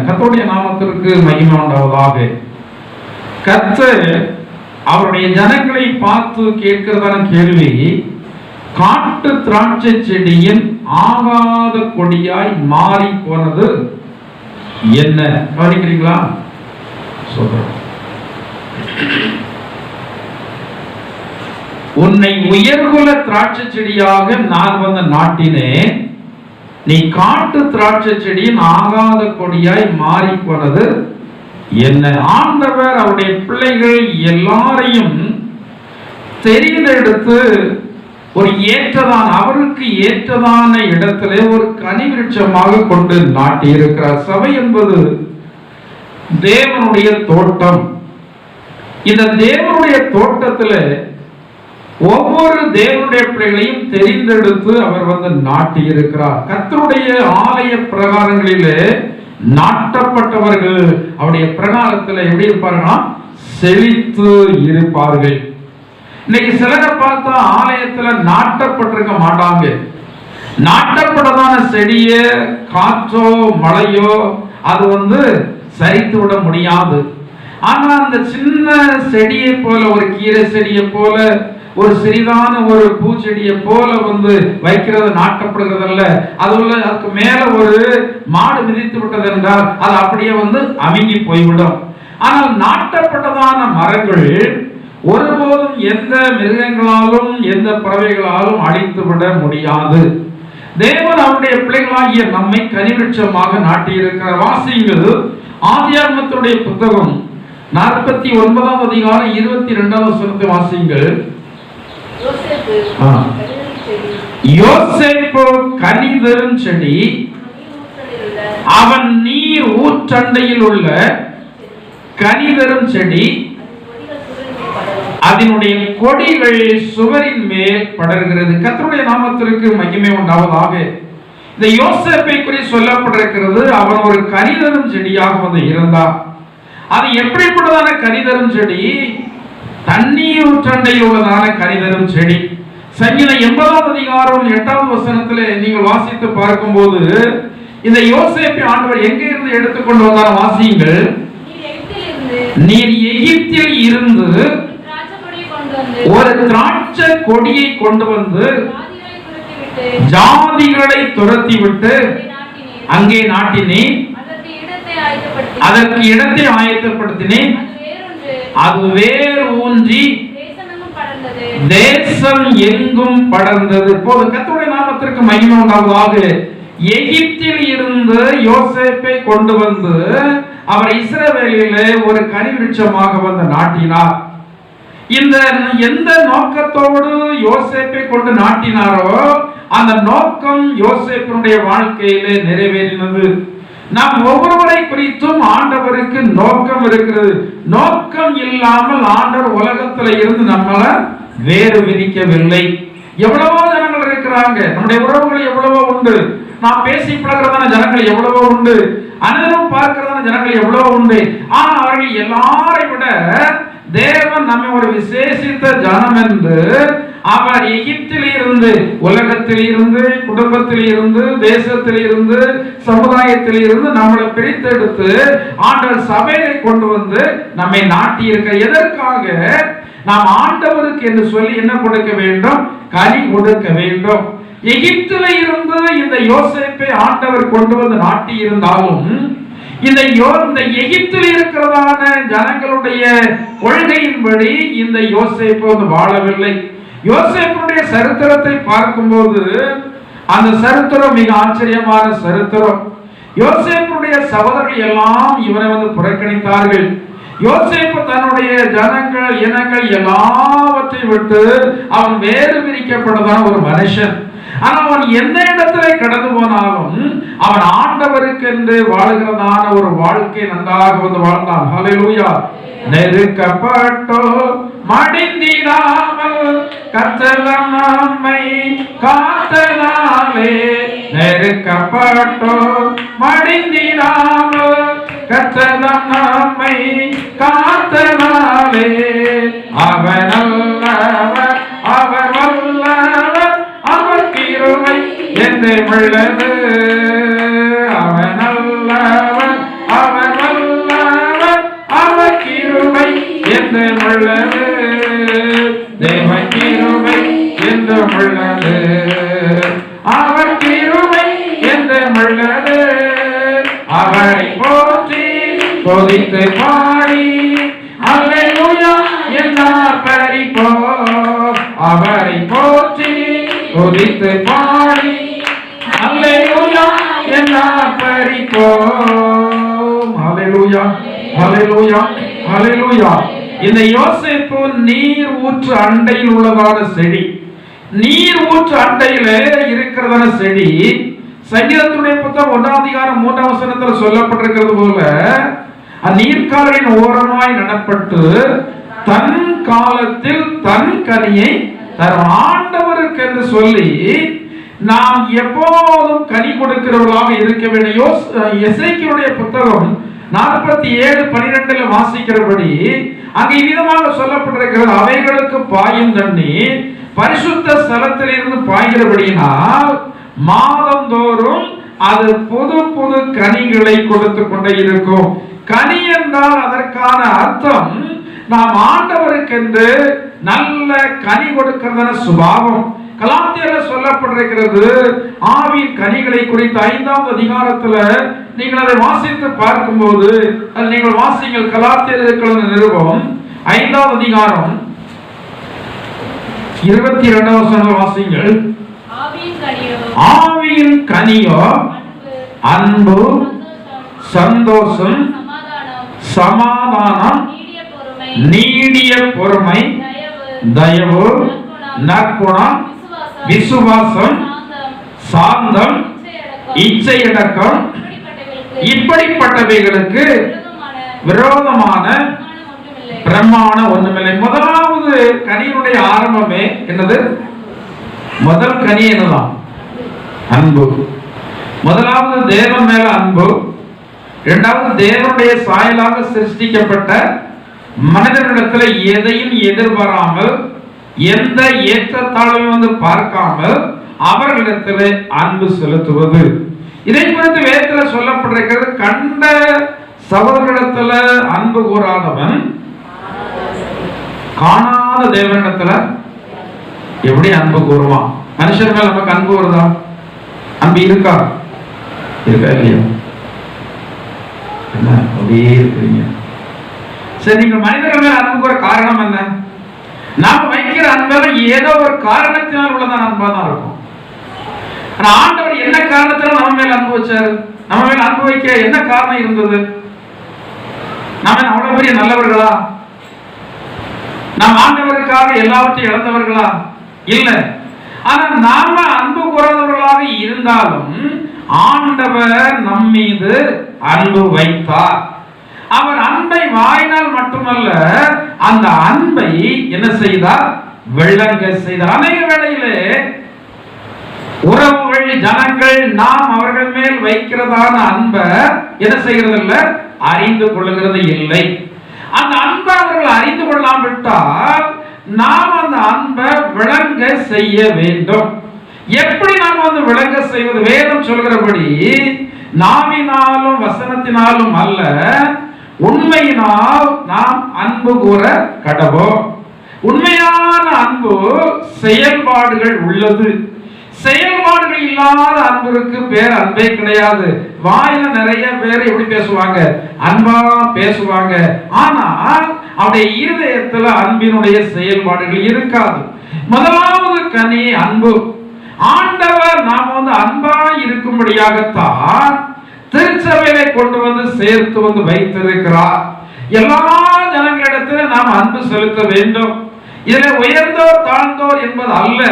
கர்த்தருடைய நாமத்திற்கு மகிமை உண்டாவதாக. கர்த்தர் அவருடைய ஜனங்களை பார்த்து கேட்கிறதான கேள்வி, காட்டு திராட்சை செடியின் ஆகாத கொடியாய் மாறி போனது என்ன? கவனிக்கிறீங்களா? சொல்றேன். உன்னை உயர்குல திராட்சை செடியாக நான் வந்து நாட்டினேன், நீ காட்டு திராட்சை செடியின் ஆகாத கொடியாய் மாறி போனது என்ன? ஆண்டவர் அவருடைய பிள்ளைகள் எல்லாரையும் தெரிந்தெடுத்து ஒரு ஏற்றதான, அவருக்கு ஏற்றதான இடத்திலே ஒரு கனி விருட்சமாக கொண்டு நாட்டி இருக்கிறார். சபை என்பது தேவனுடைய தோட்டம். இந்த தேவனுடைய தோட்டத்தில் ஒவ்வொரு தேவனுடைய பிள்ளைகளையும் தெரிந்தெடுத்து அவர் வந்து நாட்டி இருக்கிறார். கர்த்தருடைய ஆலய பிரகாரங்களிலே நாட்டப்பட்டவர்கள் அவருடைய பிரகாரத்தில் எப்படி இருப்பார்களா? செழித்து இருப்பார்கள். இன்னைக்கு சிலரை பார்த்தா ஆலயத்துல நாட்டப்பட்டிருக்க மாட்டாங்க. நாட்டப்பட்டதான செடிய காற்றோ மழையோ அது வந்து சரித்து விட முடியாது. ஆனா அந்த சின்ன செடியை போல, ஒரு கீரை செடியை போல, ஒரு சிறிதான ஒரு பூச்செடியை போல வந்து வைக்கிறது நாட்டப்படுகிறதல்ல. அதுக்கு மேல ஒரு மாடு மிதித்து விட்டது என்றால் அது அப்படியே வந்து அமுங்கி போய்விடும். ஆனால் நாட்டப்பட்டதான மரங்கள் ஒருபோதும் எந்த மிருகங்களாலும் எந்த பறவைகளாலும் அழித்து விட முடியாது. தேவன் அவருடைய பிள்ளைகளாகிய நம்மை கனிவிருட்சமாக நாட்டியிருக்கிற. வாசியுங்கள், ஆதியாகமத்துடைய புத்தகம் 49ஆம் அதிகாரம் 22ஆம் வசனத்தை வாசியுங்கள். யோசேப்பு கனிதரும் செடி, அவன் நீர் ஊற்றண்டையில் உள்ள கனிதரும் செடி, அதனுடைய கொடிகள் சுவரின் மேல் படர்கிறது. கர்த்தருடைய நாமத்திற்கு மகிமை உண்டாவதாக. இந்த யோசேப்பை குறித்து சொல்லப்பட்டிருக்கிறது, அவன் ஒரு கனிதரும் செடியாக வந்து இருந்தான். அது எப்படிப்பட்டதான கனிதரும் செடி? தண்ணீர் ஊற்றண்டையில் உள்ளதான கனிதரும் செடி. சங்கீதம் 80ஆம் அதிகாரம் 8ஆம் வசனத்திலே நீங்கள் வாசித்து பார்க்கும்போது இந்த யோசேப்பை ஆண்டவர் எங்கே இருந்து எடுத்துக்கொண்டு வந்தார்? வாசியுங்கள். நீர் எகிப்தில் இருந்து ஒரு திராட்சை கொடியை கொண்டு வந்து ஜாதிகளை துரத்தி விட்டு அங்கே நாட்டினேன், அதற்கு இடத்தை ஆயத்தப்படுத்தினேன், அது வேர் ஊன்றி தேசம் எங்கும் படர்ந்தது. போது கர்த்தருடைய நாமத்திற்கு மகிமை உண்டாவதாக. எகிப்தில் இருந்து யோசேப்பை கொண்டு வந்து அவர் இஸ்ரவேலிலே ஒரு கனி விருட்சமாக வந்து நாட்டினார். இந்த எந்த நோக்கத்தோடு யோசேப்பை கொண்டு நாட்டினாரோ அந்த நோக்கம் யோசேப்பினுடைய வாழ்க்கையிலே நிறைவேறினது. நாம் ஒவ்வொருவரை குறித்தும் ஆண்டவருக்கு நோக்கம் இருக்கிறது. நோக்கம் இல்லாமல் ஆண்டவர் உலகத்தில் இருந்து நம்மளை வேறு விதிக்கவில்லை. எவ்வளவோ ஜனங்கள் இருக்கிறாங்க, நம்முடைய உறவுகள் எவ்வளவோ உண்டு, நாம் பேசி பழகிறதான ஜனங்கள் எவ்வளவோ உண்டு, அனைவரும் பார்க்கிறதான ஜனங்கள் எவ்வளவோ உண்டு. ஆனா அவர்கள் எல்லாரை விட தேவன் நம்மை ஒரு விசேஷித்த ஜனம் என்று அவர் எகிப்தில் இருந்து, உலகத்தில் இருந்து, குடும்பத்தில் இருந்து, தேசத்தில் இருந்து, சமுதாயத்தில் இருந்து நம்மளை பிரித்தெடுத்து ஆண்டவர் சபையை கொண்டு வந்து நம்மை நாட்டி இருக்க. எதற்காக? நாம் ஆண்டவருக்கு என்று சொல்லி என்ன கொடுக்க வேண்டும்? கனி கொடுக்க வேண்டும். எகிப்தில் இருந்து இந்த யோசேப்பை ஆண்டவர் கொண்டு வந்து நாட்டி இருந்தாலும் இந்த எகிப்தில் இருக்கிறதான ஜனங்களுடைய கொள்கையின்படி இந்த யோசேப்பு வந்து வாழவில்லை. யோசேப்புடைய சரித்திரத்தை பார்க்கும்போது அந்த சரித்திரம் மிக ஆச்சரியமான சரித்திரம். யோசேப்புடைய சகோதரர்கள் எல்லாம் இவனை வந்து புறக்கணித்தார்கள். யோசேப்பு தன்னுடைய ஜனங்கள் இனங்கள் எல்லாவற்றையும் விட்டு அவன் வேறு பிரிக்கப்பட்டதான ஒரு மனுஷன். ஆனால் அவன் எந்த இடத்திலே கடந்து போனாலும் அவன் ஆண்டவருக்கு என்று வாழ்கிறதான ஒரு வாழ்க்கை நன்றாக வந்து வாழ்ந்தான். ஹல்லேலூயா. நெருக்கப்பட்டோ மடிந்திடாமல் கர்த்தர் நம்மை காத்ததாலே, நெருக்கப்பட்டோ மடிந்திடாமல் கர்த்தர் நம்மை காத்ததாலே, அவர் நல்லவர், அவர் வல்லவர், அவர் கிருபை என்று உள்ளது, அவர் நல்லவர், அவரை போற்றி துதித்து பாடி அல்லேலூயா என்றார் பரிபோம். அவரை போற்றி துதித்து பாடி அல்லேலூயா என்றார் பரிபோம். அல்லேலூயா அல்லேலூயா அல்லேலூயா. இந்த யோசேப்பு நீர் ஊற்று அண்டையில் உள்ளதான செடி, நீர் ஊற்று அண்டையிலே இருக்கிறதான செடி. சங்கீதத்துடைய புத்தகம் 1:3 சொல்லப்பட்டிருக்கிறது போல நீர்க்காலின் ஓரமாய் நடப்பட்டு தன் காலத்தில் தன் கனியை தரும் ஆண்டவருக்கு என்று சொல்லி நாம் எப்போதும் கனி கொடுக்கிறவர்களாக இருக்க வேண்டும். எசேக்கியேலுடைய புத்தகம் 47:12 வாசிக்கிறபடி அங்கே விதமாக சொல்லப்பட்டிருக்கிறது, அவைகளுக்கு பாயும் தண்ணீர் பரிசுத்த ஸ்தலத்திலிருந்து பாய்கிறபடியினால் மாதந்தோறும் அது புது புது கனிகளை கொடுத்து கொண்டே இருக்கும். கனி என்றால் அதற்கான அர்த்தம் நாம் ஆண்டவருக்கென்று நல்ல கனி கொடுக்கிறதான சுபாவம். கலாத்தியர்ல சொல்லப்பட்டிருக்கிறது ஆவியின் கனிகளை குறித்து 5ஆம் அதிகாரத்துல நீங்கள் அதை வாசித்து பார்க்கும்போது அது நீங்கள் வாசிங்கள். கலாத்தியர் நிருபம் 5ஆம் அதிகாரம் 22ஆம் வசனம் வாசிங்கள். ஆவியின் கனியோ அன்பு, சந்தோஷம், சமாதானம், நீடிய பொறுமை, தயவு, நற்குணம், விசுவாசம், சாந்தம், இச்சையடக்கம், இப்படிப்பட்டவைகளுக்கு விரோதமான பிரமாணம் ஒன்றுமில்லை. முதலாவது கனியினுடைய ஆரம்பமே என்னது? முதல் கனி என்னதான்? அன்பு. முதலாவது தேவன் மேல அன்பு, இரண்டாவது தேவனுடைய சாயலாக சிருஷ்டிக்கப்பட்ட மனிதனிடத்துல எதையும் எதிர்பாராமல் எந்த ஏற்றத்தாழ்வையும் பார்க்காமல் அவர்களிடத்தில் அன்பு செலுத்துவது. இதை குறித்து வேதத்தில் சொல்லப்பட்டிருக்கிறது, கண்ட சகோதரனிடத்துல அன்பு கூறாதவன் காணாத தேவனிடத்துல எப்படி அன்பு கூறுவான்? மனுஷன் மேல நமக்கு அன்பு வருதா? அன்பு இருக்கா? இருக்கா இல்லையா? என்ன அப்படியே இருக்கிறீங்க? சரி, நீங்க மனிதர்கள் மேல அன்பு கூற காரணம் என்ன? நாம வைக்கிற அன்பெல்லாம் ஏதோ ஒரு காரணத்தினால் உள்ளதான் அன்பா தான் இருக்கும். ஆனா ஆண்டவர் என்ன காரணத்தினால நம்ம மேல அன்பு வச்சாரு? நம்ம மேல அன்பு வைக்க என்ன காரணம் இருந்தது? நாம அவ்வளவு பெரிய நல்லவர்களா? நாம் ஆண்டவருக்காக எல்லாவற்றையும் இழந்தவர்களா? இல்ல. ஆனா நாம அன்பு கூறாதவர்களாக இருந்தாலும் ஆண்டவர் நம் மீது அன்பு வைத்தார். அவர் அன்பை வாயினால் மட்டுமல்ல, அந்த அன்பை என்ன செய்தார்? விளங்க செய்தார். அநேக வேளையிலே உறவுகள், ஜனங்கள் நாம் அவர்கள் மேல் வைக்கிறதான அன்பை என்ன செய்கிறது இல்ல, அறிந்து கொள்ளுகிறது இல்லை. அந்த அன்பை அவர்கள் அறிந்து கொள்ளாம விட்டால் நாம் அந்த அன்பை விளங்க செய்ய வேண்டும். எப்படி நாம் விளங்க செய்வது? வேதம் சொல்கிறபடி நாவினாலும் வசனத்தினாலும் அல்ல, உண்மையினால் நாம் அன்பு கூற கடவோம். உண்மையான அன்பு செயல்பாடுகள் உள்ளது. செயல்பாடுகள் இல்லாத அன்பிற்கு பேர் அன்பே கிடையாது. வாயில நிறைய பேர் எப்படி பேசுவாங்க? அன்பா பேசுவாங்க. ஆனால் அவருடைய இருதயத்துல அன்பினுடைய செயல்பாடுகள் இருக்காது. முதலாவது கனி அன்பு. ஆண்டவர் நாம் அன்பா இருக்கும்படியாகத்தான் திருச்சபையிலே கொண்டு சேர்த்து வைத்திருக்கிறார். எல்லா ஜனங்களிடத்துல நாம் அன்பு செலுத்த வேண்டும். இதுல உயர்ந்தோர் தாழ்ந்தோர் என்பது அல்ல.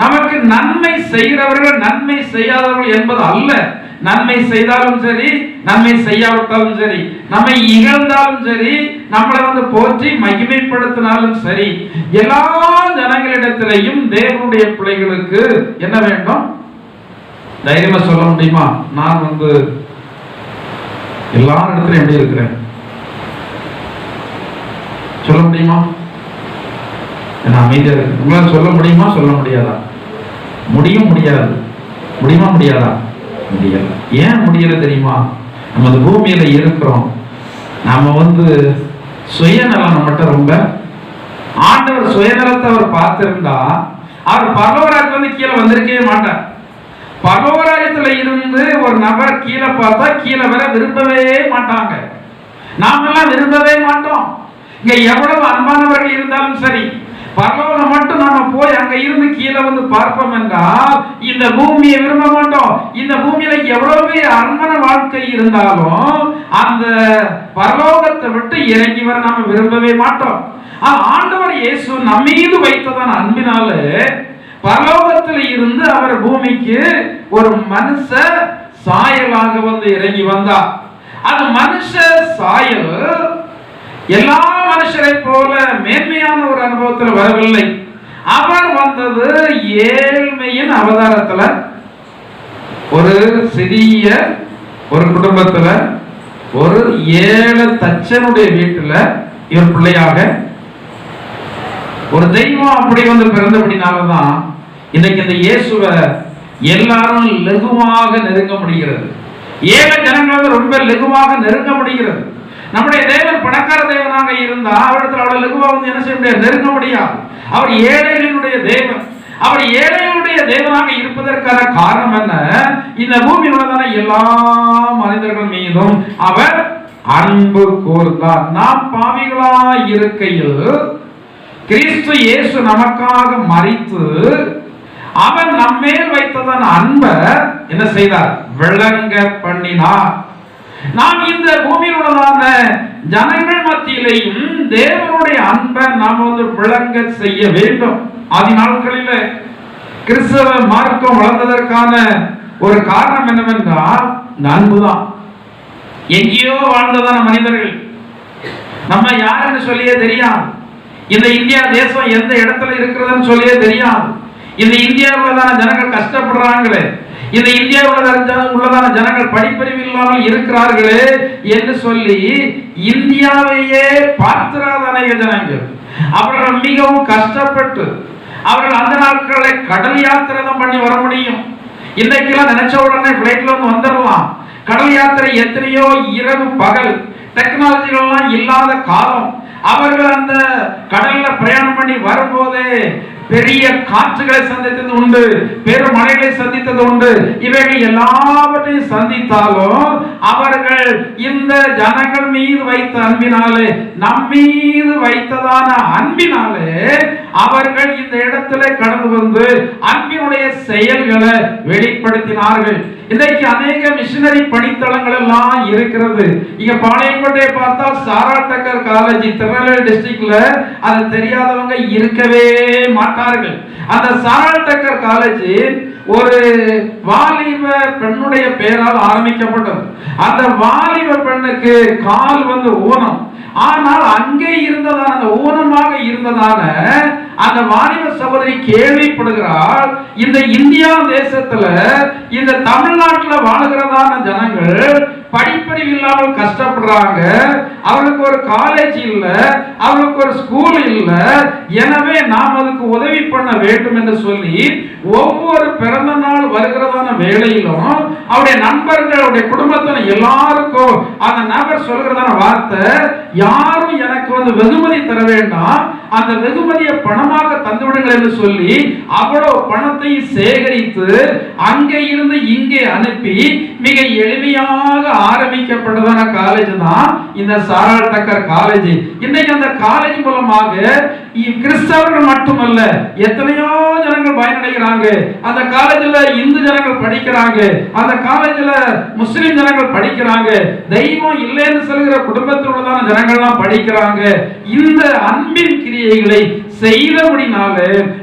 நமக்கு நன்மை செய்கிறவர்கள் நன்மை செய்யாதவர்கள் என்பது அல்ல. நன்மை செய்தாலும் சரி, நன்மை செய்யாவிட்டாலும் சரி, நம்மை இகழ்ந்தாலும் சரி, நம்மளை போற்றி மகிமைப்படுத்தினாலும் சரி, எல்லா ஜனங்களிடத்திலையும் தேவனுடைய பிள்ளைகளுக்கு என்ன வேண்டும்? தைரியமா சொல்ல முடியுமா? நான் எல்லா இடத்துலயும் எப்படி இருக்கிறேன் சொல்ல முடியுமா? அமைதியா இருக்கு. உங்களால் சொல்ல முடியுமா? சொல்ல முடியாதா? முடியாது. முடியுமா? முடியாதா? முடியல. ஏன் முடியல தெரியுமா? நம்ம அந்த பூமியில இருக்கிறோம். நாம சுயநலம் நம்மகிட்ட ரொம்ப. ஆண்டவர் சுயநலத்தை அவர் பார்த்திருந்தா அவர் பரலோகராஜ்யத்துல கீழே வந்திருக்கவே மாட்டார். பரலோகத்துல இருந்து ஒரு நபர் கீழே பார்த்தா கீழே வர விரும்பவே மாட்டாங்க. நாமெல்லாம் விரும்பவே மாட்டோம். இங்க எவ்வளவு அன்பானவர்கள் இருந்தாலும் சரி, பரலோகம் மட்டும் நாம போய் அங்க இருந்து கீழே வந்து பார்ப்போம் என்றால் இந்த பூமியை விரும்ப மாட்டோம். இந்த பூமியில எவ்வளவு அரண்மனை வாழ்க்கை இருந்தாலும் அந்த பரலோகத்தை விட்டு இறங்கி வர நாம விரும்பவே மாட்டோம். ஆண்டவர் இயேசு நம்மீது வைத்ததான அன்பினால பரலோகத்தில் இருந்து அவர் பூமிக்கு ஒரு மனுஷ சாயலாக வந்து இறங்கி வந்தார். அது மனுஷ சாயல் எல்லா மனுஷரை போல மேன்மையான ஒரு அனுபவத்தில் வரவில்லை. அவர் வந்தது ஏழ்மையின் அவதாரத்துல, ஒரு சிறிய ஒரு குடும்பத்துல, ஒரு ஏழை தச்சனுடைய வீட்டுல இவர் பிள்ளையாக ஒரு தெய்வம் அப்படி வந்து பிறந்தபடினாலதான் இன்னைக்கு இந்த இயேசுவை எல்லாரும் லகுவாக நெருங்க முடிகிறது. ஏழை ஜனங்கள் ரொம்ப லகுவாக நெருங்க முடிகிறது. நம்முடைய தேவன் பணக்கார தேவனாக இருந்தா அவரிடத்தில் அவ்வளவு லகுவா வந்து என்ன செய்ய முடியாது, நெருங்க முடியாது. அவர் ஏழைகளுடைய தேவன். அவர் ஏழைகளுடைய தேவனாக இருப்பதற்கான காரணம் என்ன? இந்த பூமியில் உள்ளதான எல்லா மனிதர்கள் மீதும் அவர் அன்பு கூர்ந்தார். நாம் பாவிகளாய் இருக்கையில் கிறிஸ்து இயேசு நமக்காக மரித்து அவர் நம்மேல் வைத்ததான அன்பை என்ன செய்தார்? விளங்க பண்ணினார். நாம் இந்த பூமியில் உள்ளதான ஜனங்கள் மத்தியிலையும் தேவனுடைய அன்பை நாம் வந்து விளங்க செய்ய வேண்டும். ஆதி நாட்களில் கிறிஸ்தவ மார்க்கம் வளர்ந்ததற்கான ஒரு காரணம் என்னவென்றால் இந்த அன்புதான். எங்கேயோ வாழ்ந்ததான மனிதர்கள், நம்ம யாருன்னு சொல்லியே தெரியாது. இந்த இந்தியா தேசம் எந்த இடத்துல இருக்கிறதுன்னு சொல்லியே தெரியாது. இந்த இந்தியாவில் உள்ளதான ஜனங்கள் கஷ்டப்படுறாங்களே, இந்த இந்தியாவில் உள்ளதான ஜனங்கள் படிப்பறிவு இல்லாமல் இருக்கிறார்களே என்று சொல்லி இந்தியாவையே பார்த்திராத அநேக ஜனங்கள் அவர்கள் மிகவும் கஷ்டப்பட்டு அவர்கள் அந்த நாட்களை கடல் யாத்திரை தான் பண்ணி வர முடியும். இன்றைக்கெல்லாம் நினைச்ச உடனே பிளைட்ல வந்து வந்துடலாம். கடல் யாத்திரை எத்தனையோ இரவு பகல் டெக்னாலஜிகள்லாம் இல்லாத காலம். அவர்கள் அந்த கடல்ல பிரயாணம் பண்ணி வரும்போதே பெரிய காற்றுகளை சந்தித்தது உண்டு, பெருமழைகளை சந்தித்தது உண்டு. இவைகள் எல்லாவற்றையும் சந்தித்தாலும் அவர்கள் இந்த ஜனங்கள் மீது வைத்த அன்பினாலே, நம் மீது வைத்ததான அன்பினாலே அவர்கள் இந்த இடத்துல கடந்து வந்து அன்பினுடைய செயல்களை வெளிப்படுத்தினார்கள். இன்றைக்கு அநேக மிஷனரி பணித்தளங்கள் எல்லாம் இருக்கிறது. இங்க பாளையங்கோட்டையை பார்த்தா சாரா டக்கர் காலேஜ் திருநெல்வேலி டிஸ்ட்ரிக்ட்ல அது தெரியாதவங்க இருக்கவே மாட்டார்கள். அந்த சாரா டக்கர் காலேஜ் ஒரு வாலிப பெண்ணுடைய பெயரால் ஆரம்பிக்கப்பட்டது. அந்த வாலிப பெண்ணுக்கு கால் வந்து ஊனம். ஆனால் அங்கே இருந்ததான அந்த ஊனமாக இருந்ததான அந்த வாலிப சகோதரி கேள்விப்படுகிறாள், இந்த இந்தியா தேசத்துல இந்த தமிழ்நாட்டில் வாழுகிறதான ஜனங்கள் படிப்பறிவு இல்லாமல் கஷ்டப்படுறாங்க. அவருக்கு ஒரு காலேஜ் இல்ல, அவருக்கு ஒரு ஸ்கூல் இல்ல, எனவே நாம் அதுக்கு உதவி பண்ண வேண்டும் என்று சொல்லி ஒவ்வொரு பிறந்த நாள் வருகிறதான வேளையிலும் அவருடைய நண்பர்கள், அவருடைய குடும்பத்தின எல்லாருக்கும் அந்த நபர் சொல்கிறதான வார்த்தை, யாரும் எனக்கு வந்து வெகுமதி தர வேண்டாம், அந்த வெகுமதியை பணமாக தந்து விடுங்கள் என்று சொல்லி அவ்வளவு பணத்தை சேகரித்து அங்கே இருந்து இங்கே அனுப்பி மிக எளிமையாக ஆரம்பிக்கப்பட்டதான காலேஜ் தான் இந்த சாரா டக்கர் காலேஜ். இன்னைக்கு அந்த காலேஜ் மூலமாக கிறிஸ்தவர்கள் மட்டுமல்ல எத்தனையோ ஜனங்கள் பயனடைகிறாங்க. அந்த காலேஜ்ல இந்து ஜனங்கள் படிக்கிறாங்க, அந்த காலேஜ்ல முஸ்லிம் ஜனங்கள் படிக்கிறாங்க, தெய்வம் இல்லைன்னு சொல்கிற குடும்பத்தில் உள்ளதான ஜனங்கள்லாம் படிக்கிறாங்க. இந்த அன்பின் கிரியைகளை செய்தபடினால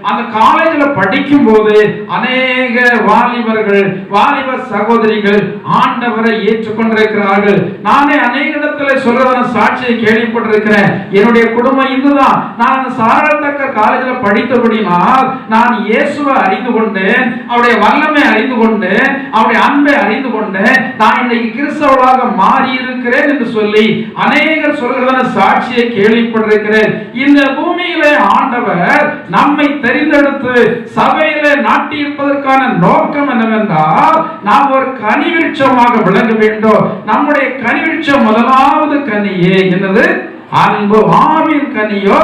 அந்த காலேஜ்ல படிக்கும் போது அநேக வாலிபர்கள், வாலிப சகோதரிகள் ஆண்டவரை ஏற்றுக்கொண்டிருக்கிறார்கள். நானே அநேக இடத்துல சொல்றதான சாட்சியை கேள்விப்பட்டிருக்கிறேன். என்னுடைய குடும்பம் இந்துதான். நான் சாரா டக்கர் காலேஜ்ல படித்தபடினால் நான் இயேசுவை அறிந்து கொண்டேன், அவருடைய வல்லமை அறிந்து கொண்டேன், அவருடைய அன்பை அறிந்து கொண்டேன், நான் இன்னைக்கு கிறிஸ்தவராக மாறி இருக்கிறேன் என்று சொல்லி அநேகர் சொல்றதான சாட்சியை கேள்விப்பட்டிருக்கிறேன். இந்த பூமியிலே ஆண்டவர் நம்மை தெரிந்தெடுத்து சபையிலே நாட்டி இருப்பதற்கான நோக்கம் என்னவென்றால் நாம் ஒரு கனி விருட்சமாக விளங்க வேண்டும். நம்முடைய கனி விருட்சம் முதலாவது கனியே என்னது? அன்பு. ஆவின் கனியோ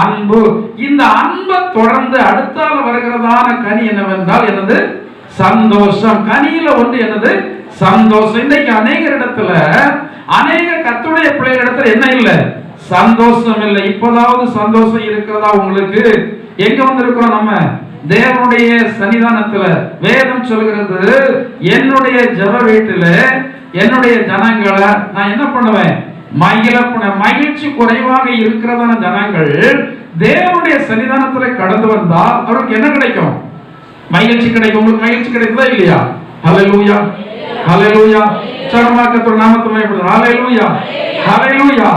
அன்பு. இந்த அன்பை தொடர்ந்து அடுத்தால் வருகிறதான கனி என்னவென்றால் என்னது? சந்தோஷம். கனியில ஒன்று என்னது? சந்தோஷம். இன்னைக்கு அநேக இடத்துல, அநேக கர்த்தருடைய பிள்ளைகள் இடத்துல என்ன இல்லை? சந்தோஷம் இல்லை. இப்போதாவது சந்தோஷம் இருக்கிறதா உங்களுக்கு? எங்க வந்திருக்கிறோம் நம்ம? தேவனுடைய சன்னிதானத்துல. வேதம் சொல்கிறது, என்னுடைய ஜெப வீட்டில என்னுடைய ஜனங்களை நான் என்ன பண்ணுவேன்? மகிழ்ச்சி குறைவாக இருக்கிறதான ஜனங்கள் தேவனுடைய சன்னிதானத்துல கடந்து வந்தால் அவருக்கு என்ன கிடைக்கும்? மகிழ்ச்சி கிடைக்கும். உங்களுக்கு மகிழ்ச்சி கிடைக்குதா இல்லையா? ஹல்லேலூயா, ஹல்லேலூயா. சர்மாக்கத்தோட நாமத்தை ஹல்லேலூயா, ஹல்லேலூயா.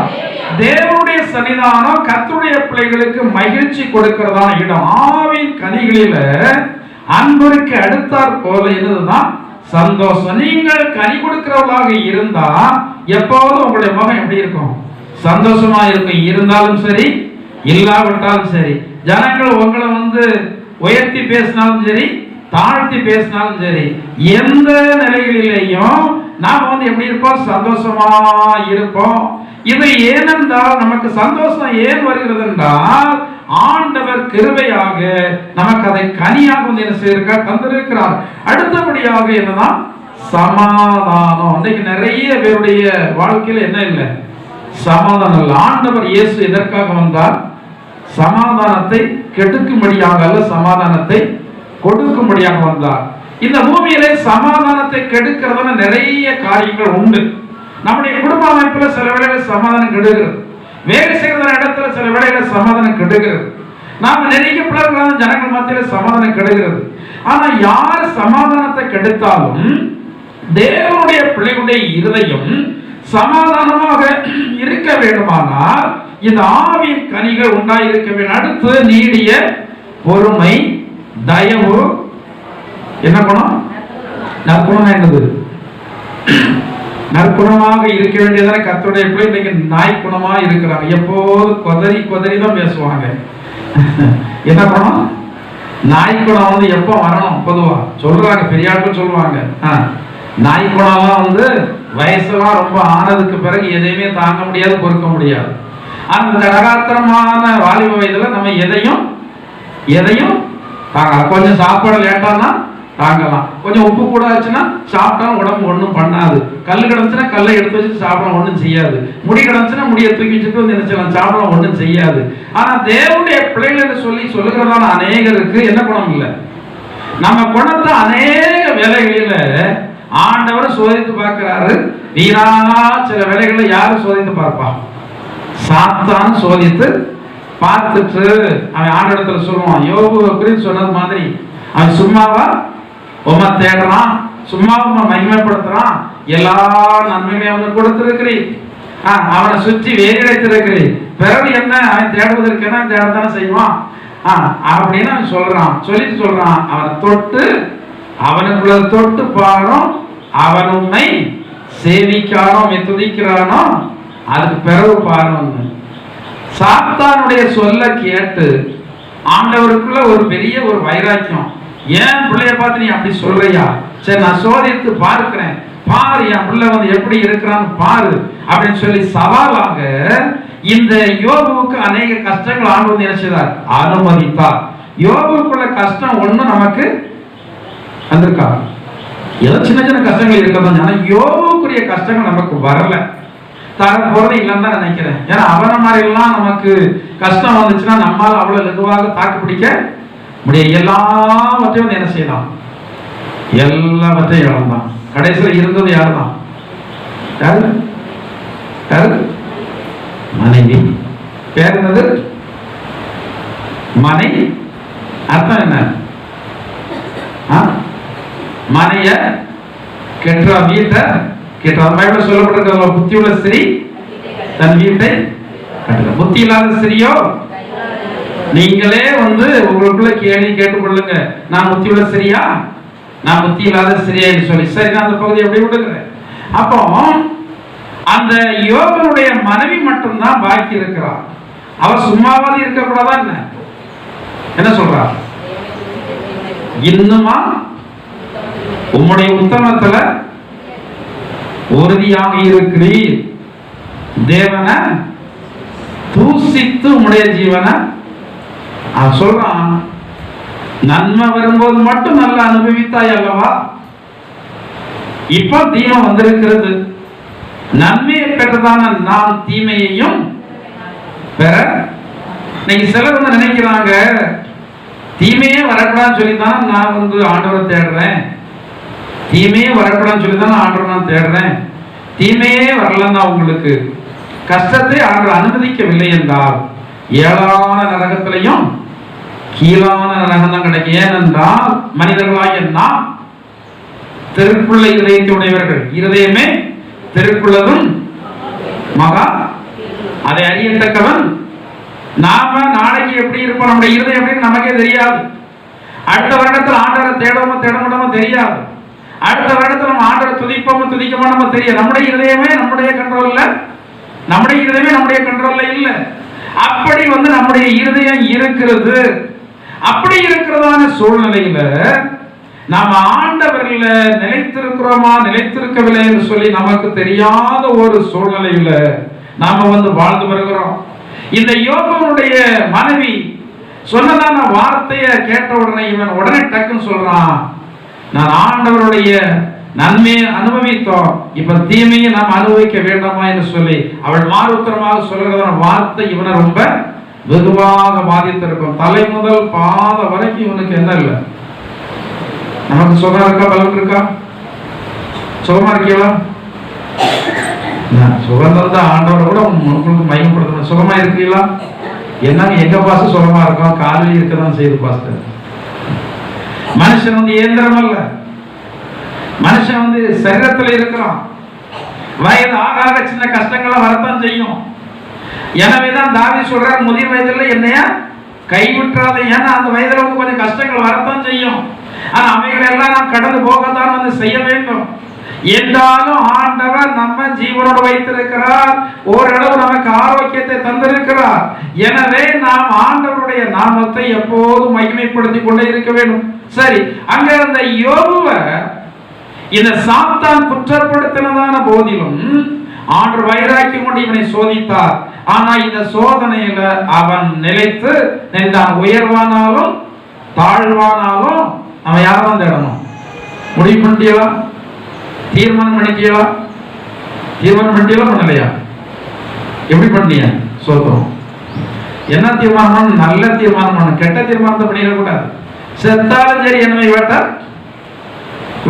தேவனுடைய சன்னிதானம் கர்த்தருடைய பிள்ளைகளுக்கு மகிழ்ச்சி கொடுக்கிறதான இடம். ஆவின் கனிகளில அன்பருக்கு அடுத்தாற் போல என்னதுதான்? சந்தோஷம். நீங்கள் கனி கொடுக்கிறவர்களாக இருந்தா எப்போதும் உங்களுடைய முகம் எப்படி இருக்கும்? சந்தோஷமா இருக்கும். இருந்தாலும் சரி, இல்லாவிட்டாலும் சரி. ஜனங்கள் உங்களை உயர்த்தி பேசினாலும் சரி, தாழ்த்தி பேசினாலும் சரி, எந்த நிலைகளிலேயும் நாம எப்படி இருப்போம்? சந்தோஷமா இருப்போம். இது ஏனென்றால், நமக்கு சந்தோஷம் ஏன் வருகிறது என்றால், ஆண்டவர் கிருபையாக நமக்கு அதை கனியாக என்ன செய்திருக்கார்? தந்திருக்கிறார். அடுத்தபடியாக என்னதான்? சமாதானம். இன்னைக்கு நிறைய பேருடைய வாழ்க்கையில என்ன இல்லை? சமாதானம் இல்லை. ஆண்டவர் இயேசு எதற்காக வந்தார்? சமாதானத்தை கெடுக்கும்படியாக அல்ல, சமாதானத்தை கொடுக்கும்படியாக வந்தார். இந்த பூமியிலே சமாதானத்தை கெடுக்கிறதான நிறைய காரியங்கள் உண்டு. நம்முடைய குடும்ப அமைப்புல சில வேளைகளில் சமாதானம் கெடுகிறது. வேலை செய்கிற இடத்துல சில வேளைகளில் சமாதானம் கெடுகிறது. நாம நெருங்கப்படாத ஜனங்கள் மத்தியில சமாதானம் கெடுகிறது. ஆனா யார் சமாதானத்தை கெடுத்தாலும் தேவனுடைய பிள்ளைகளுடைய இருதயம் சமாதானமாக இருக்க வேண்டுமானால் இந்த ஆவின் கனிகள் உண்டாயிருக்க வேண்டும். அடுத்து நீடிய பொறுமை, தயவு. என்ன குணம்? நற்குணம். என்னது? நற்குணமாக இருக்க வேண்டியதான கர்த்தருடைய பிள்ளை இன்னைக்கு நாய் குணமா இருக்கிறாங்க. எப்போது கொதறி கொதறி தான் பேசுவாங்க. என்ன குணம்? நாய் குணம் எப்போ வரணும்? பொதுவா சொல்றாங்க, பெரியாட்கள் சொல்லுவாங்க, நாய் குணம்லாம் வயசுலாம் ரொம்ப ஆனதுக்கு பிறகு எதையுமே தாங்க முடியாது, பொறுக்க முடியாது. அந்த நகாத்திரமான வாலிப வயதுல நம்ம எதையும் தாங்கலாம். கொஞ்சம் சாப்பாடு லேட்டானா தாங்கலாம். கொஞ்சம் உப்பு கூட ஆச்சுன்னா சாப்பிட்டாலும் உடம்பு ஒன்றும் பண்ணாது. கல் கிடந்துச்சுன்னா கல்லை எடுத்து வச்சுட்டு சாப்பிடலாம், ஒன்றும் செய்யாது. முடி கிடந்துச்சுன்னா முடியை தூக்கி வச்சுட்டு என்ன செய்யலாம்? சாப்பிடலாம், ஒன்றும் செய்யாது. ஆனா தேவனுடைய பிள்ளைகள் சொல்லுகிறதான அநேகருக்கு என்ன குணம் இல்லை? நம்ம குணத்தை அநேக வேலைகளில ஆண்டவர் சோதித்து பார்க்கிறாரு. வீணா சில வேலைகளை யாரும் சோதித்து பார்ப்பா? சாத்தான் சோதித்து பார்த்துட்டு அவன் ஆண்டவரிடத்துல சொல்லுவான். யோபு குறித்து சொன்னது மாதிரி அவன் சும்மாவா உம்மை தேடுறான், சும்மா உம்மை மகிமைப்படுத்துறான், எல்லா நன்மைகளையும் அவனுக்கு கொடுத்திருக்கிறீர், அவனை சுற்றி வேறிழைத்திருக்கிறீர், பிறகு என்ன அவன் தேடுவதற்கு என்ன தேடத்தானே செய்வான் அப்படின்னு அவன் சொல்றான். அவனை தொட்டு அவனுக்குள்ள தொட்டு பாரும், அவன் உண்மை சேவிக்கானோ துதிக்கிறானோ அதுக்கு பிறகு பாருங்க. சாத்தானுடைய சொல்ல கேட்டு ஆண்டவருக்குள்ள ஒரு பெரிய ஒரு வைராக்கியம். ஏன் பிள்ளைய பார்த்து நீ அப்படி சொல்றியா? சரி, நான் சோதித்து பார்க்கிறேன், பாரு என் பிள்ளை எப்படி இருக்கிறான்னு பாரு அப்படின்னு சொல்லி சவாலாக இந்த யோபுவுக்கு அநேக கஷ்டங்கள் ஆண்டவர் நினைச்சதார், அனுமதித்தார். யோபுக்குள்ள கஷ்டம் ஒண்ணு நமக்கு வந்திருக்கா? ஏதோ சின்ன சின்ன கஷ்டங்கள் இருக்கதான். ஆனா யோபுக்குரிய கஷ்டங்கள் நமக்கு வரல, தரப்போறது இல்லைன்னு தான் நினைக்கிறேன். ஏன்னா அவன மாதிரி எல்லாம் நமக்கு கஷ்டம் வந்துச்சுன்னா நம்மால அவ்வளவு லகுவாக தாக்கு பிடிக்க முடியாது. எல்லாவற்றையும் என்ன செய்யலாம்? எல்லாவற்றையும் இழந்தான். கடைசியில் இருந்தது யாருதான்? யாரு? மனைவி. பேர் என்னது? மனை. அர்த்தம் என்ன? மனைய கெட்ட வீட்டை கெட்ட சொல்லப்பட்டிருக்க. புத்தியுள்ள ஸ்திரீ தன் வீட்டை கட்டுற. புத்தி இல்லாத ஸ்திரியோ நீங்களே உங்களுக்குள்ள கேள்வி கேட்டுக்கொள்ளுங்க, நான் புத்தி உள்ள ஸ்திரியா, நான் புத்தி இல்லாத ஸ்திரியா சொல்லி. சரி, நான் அந்த பகுதியை எப்படி விடுக்கிறேன். அப்போ அந்த யோபனுடைய மனைவி மட்டும்தான் பாக்கி இருக்கிறார். அவர் சும்மாவது இருக்கக்கூடாதா? என்ன சொல்றார்? இன்னுமா உம்முடைய உத்தமத்துல உறுதியாக இருக்கிறீர், தேவனை தூசித்து உம்முடைய ஜீவனை. அவன் சொல்றான், நன்மை வரும்போது மட்டும் நல்லா அனுபவித்தாய் அல்லவா? இப்ப தீமை வந்திருக்கிறது. நன்மையை பெற்றதான நாம் தீமையையும் பெற. இன்னைக்கு சிலர் நினைக்கிறாங்க, தீமையே வரக்கூடாதுன்னு சொல்லித்தான் நான் ஆண்டவரை தேடுறேன், தீமையே வரக்கூடாதுன்னு சொல்லித்தான் ஆண்டவரை நான் தேடுறேன், தீமையே வரலன்னா உங்களுக்கு கஷ்டத்தை ஆண்டவர் அனுமதிக்கவில்லை என்றால் ஏழான நரகத்திலையும் கீழான நரகம் தான் கிடைக்கும். ஏனென்றால் மனிதர்களாகிய நாம் தெருக்குள்ள இதயத்தை உடையவர்கள். இருதயமே தெருக்குள்ளதும் மகா அதை அறியத்தக்கவன். நாம நாளைக்கு எப்படி இருப்போம், நம்முடைய இருதயம் எப்படின்னு நமக்கே தெரியாது. அடுத்த வருடத்தில் ஆண்டவரை தேடமோ தேடமாட்டோமோ தெரியாது. அடுத்த வருடத்தில் நம்ம ஆண்டவரை துதிப்போமோ துதிக்க மாட்டோமோ தெரியாது. நம்முடைய இருதயமே நம்முடைய கண்ட்ரோல்ல, நம்முடைய இருதயமே நம்முடைய கண்ட்ரோல்ல இல்லை. அப்படி நம்முடைய இருதயம் இருக்கிறது. அப்படி இருக்கிறதான சூழ்நிலையில நாம் ஆண்டவர்ல நிலைத்திருக்கிறோமா நிலைத்திருக்கவில்லை என்று சொல்லி நமக்கு தெரியாத ஒரு சூழ்நிலையில நாம வாழ்ந்து வருகிறோம். இந்த யோபனுடைய மனைவி சொன்னதான வார்த்தையை கேட்ட உடனே இவன் உடனே டக்குன்னு சொல்றான், நான் ஆண்டவருடைய நன்மையை அனுபவித்தோம், இப்ப தீமையை நாம் அனுபவிக்க வேண்டாமா என்று சொல்லி அவள் மாறுத்தரமாக சொல்கிறதான வார்த்தை இவனை ரொம்ப வெகுவாக பாதித்திருக்கும். தலை முதல் பாத வரைக்கும் இவனுக்கு என்ன இல்லை? நமக்கு சுகம் இருக்கா, பலம் இருக்கா, சுகமா இருக்கீங்களா? சுகம் தந்த ஆண்டவரை கூட உங்களுக்கு மயமப்படுத்தணும். சுகமா இருக்கீங்களா? என்னங்க எங்க பாச சுகமா இருக்கும்? காலையில் இருக்கதான் செய்து பாஸ்டர். மனுஷன் இயந்திரம் அல்ல, மனுஷன் சரீரத்தில் இருக்கிறான். வயது ஆக சின்ன கஷ்டங்களை வரத்தான் செய்யும். எனவேதான் தாவீது சொல்றார், முதிர் வயதுல என்னைய கைவிட்டுறாத. ஏன்னா அந்த வயதுல கொஞ்சம் கஷ்டங்கள் வரத்தான் செய்யும். ஆனா அவைகளை எல்லாம் நாம் கடந்து போகத்தான் செய்ய வேண்டும். என்றாலும் ஆண்டவர் நம்ம ஜீவனோடு வைத்திருக்கிறார், ஓரளவு நமக்கு ஆரோக்கியத்தை தந்திருக்கிறார். எனவே நாம் ஆண்டவருடைய நாமத்தை எப்போதும் மகிமைப்படுத்தி கொண்டே இருக்க வேண்டும். சரி, அங்க அந்த யோபுவை இந்த சாத்தான் குற்றப்படுத்தினதான போதிலும் ஆண்டவர் வைராக்கியம் கொண்டு இவனை சோதித்தார். ஆனா இந்த சோதனையில அவன் நிலைத்து நின்றான். உயர்வானாலும் தாழ்வானாலும் அவன் யாரும் தேடணும். முடிவு பண்ணிட்டீங்களா? தீர்மானம் பண்ணிட்டீங்களா? தீர்மானம் பண்ணிட்டீங்களா? பண்ணலையா? எப்படி பண்ணீங்க? சோதனம் என்ன தீர்மானம்? நல்ல தீர்மானம் பண்ணணும். கெட்ட தீர்மானத்தை பண்ணிடக்கூடாது. செத்தாலும் சரி என்னை வேட்டார்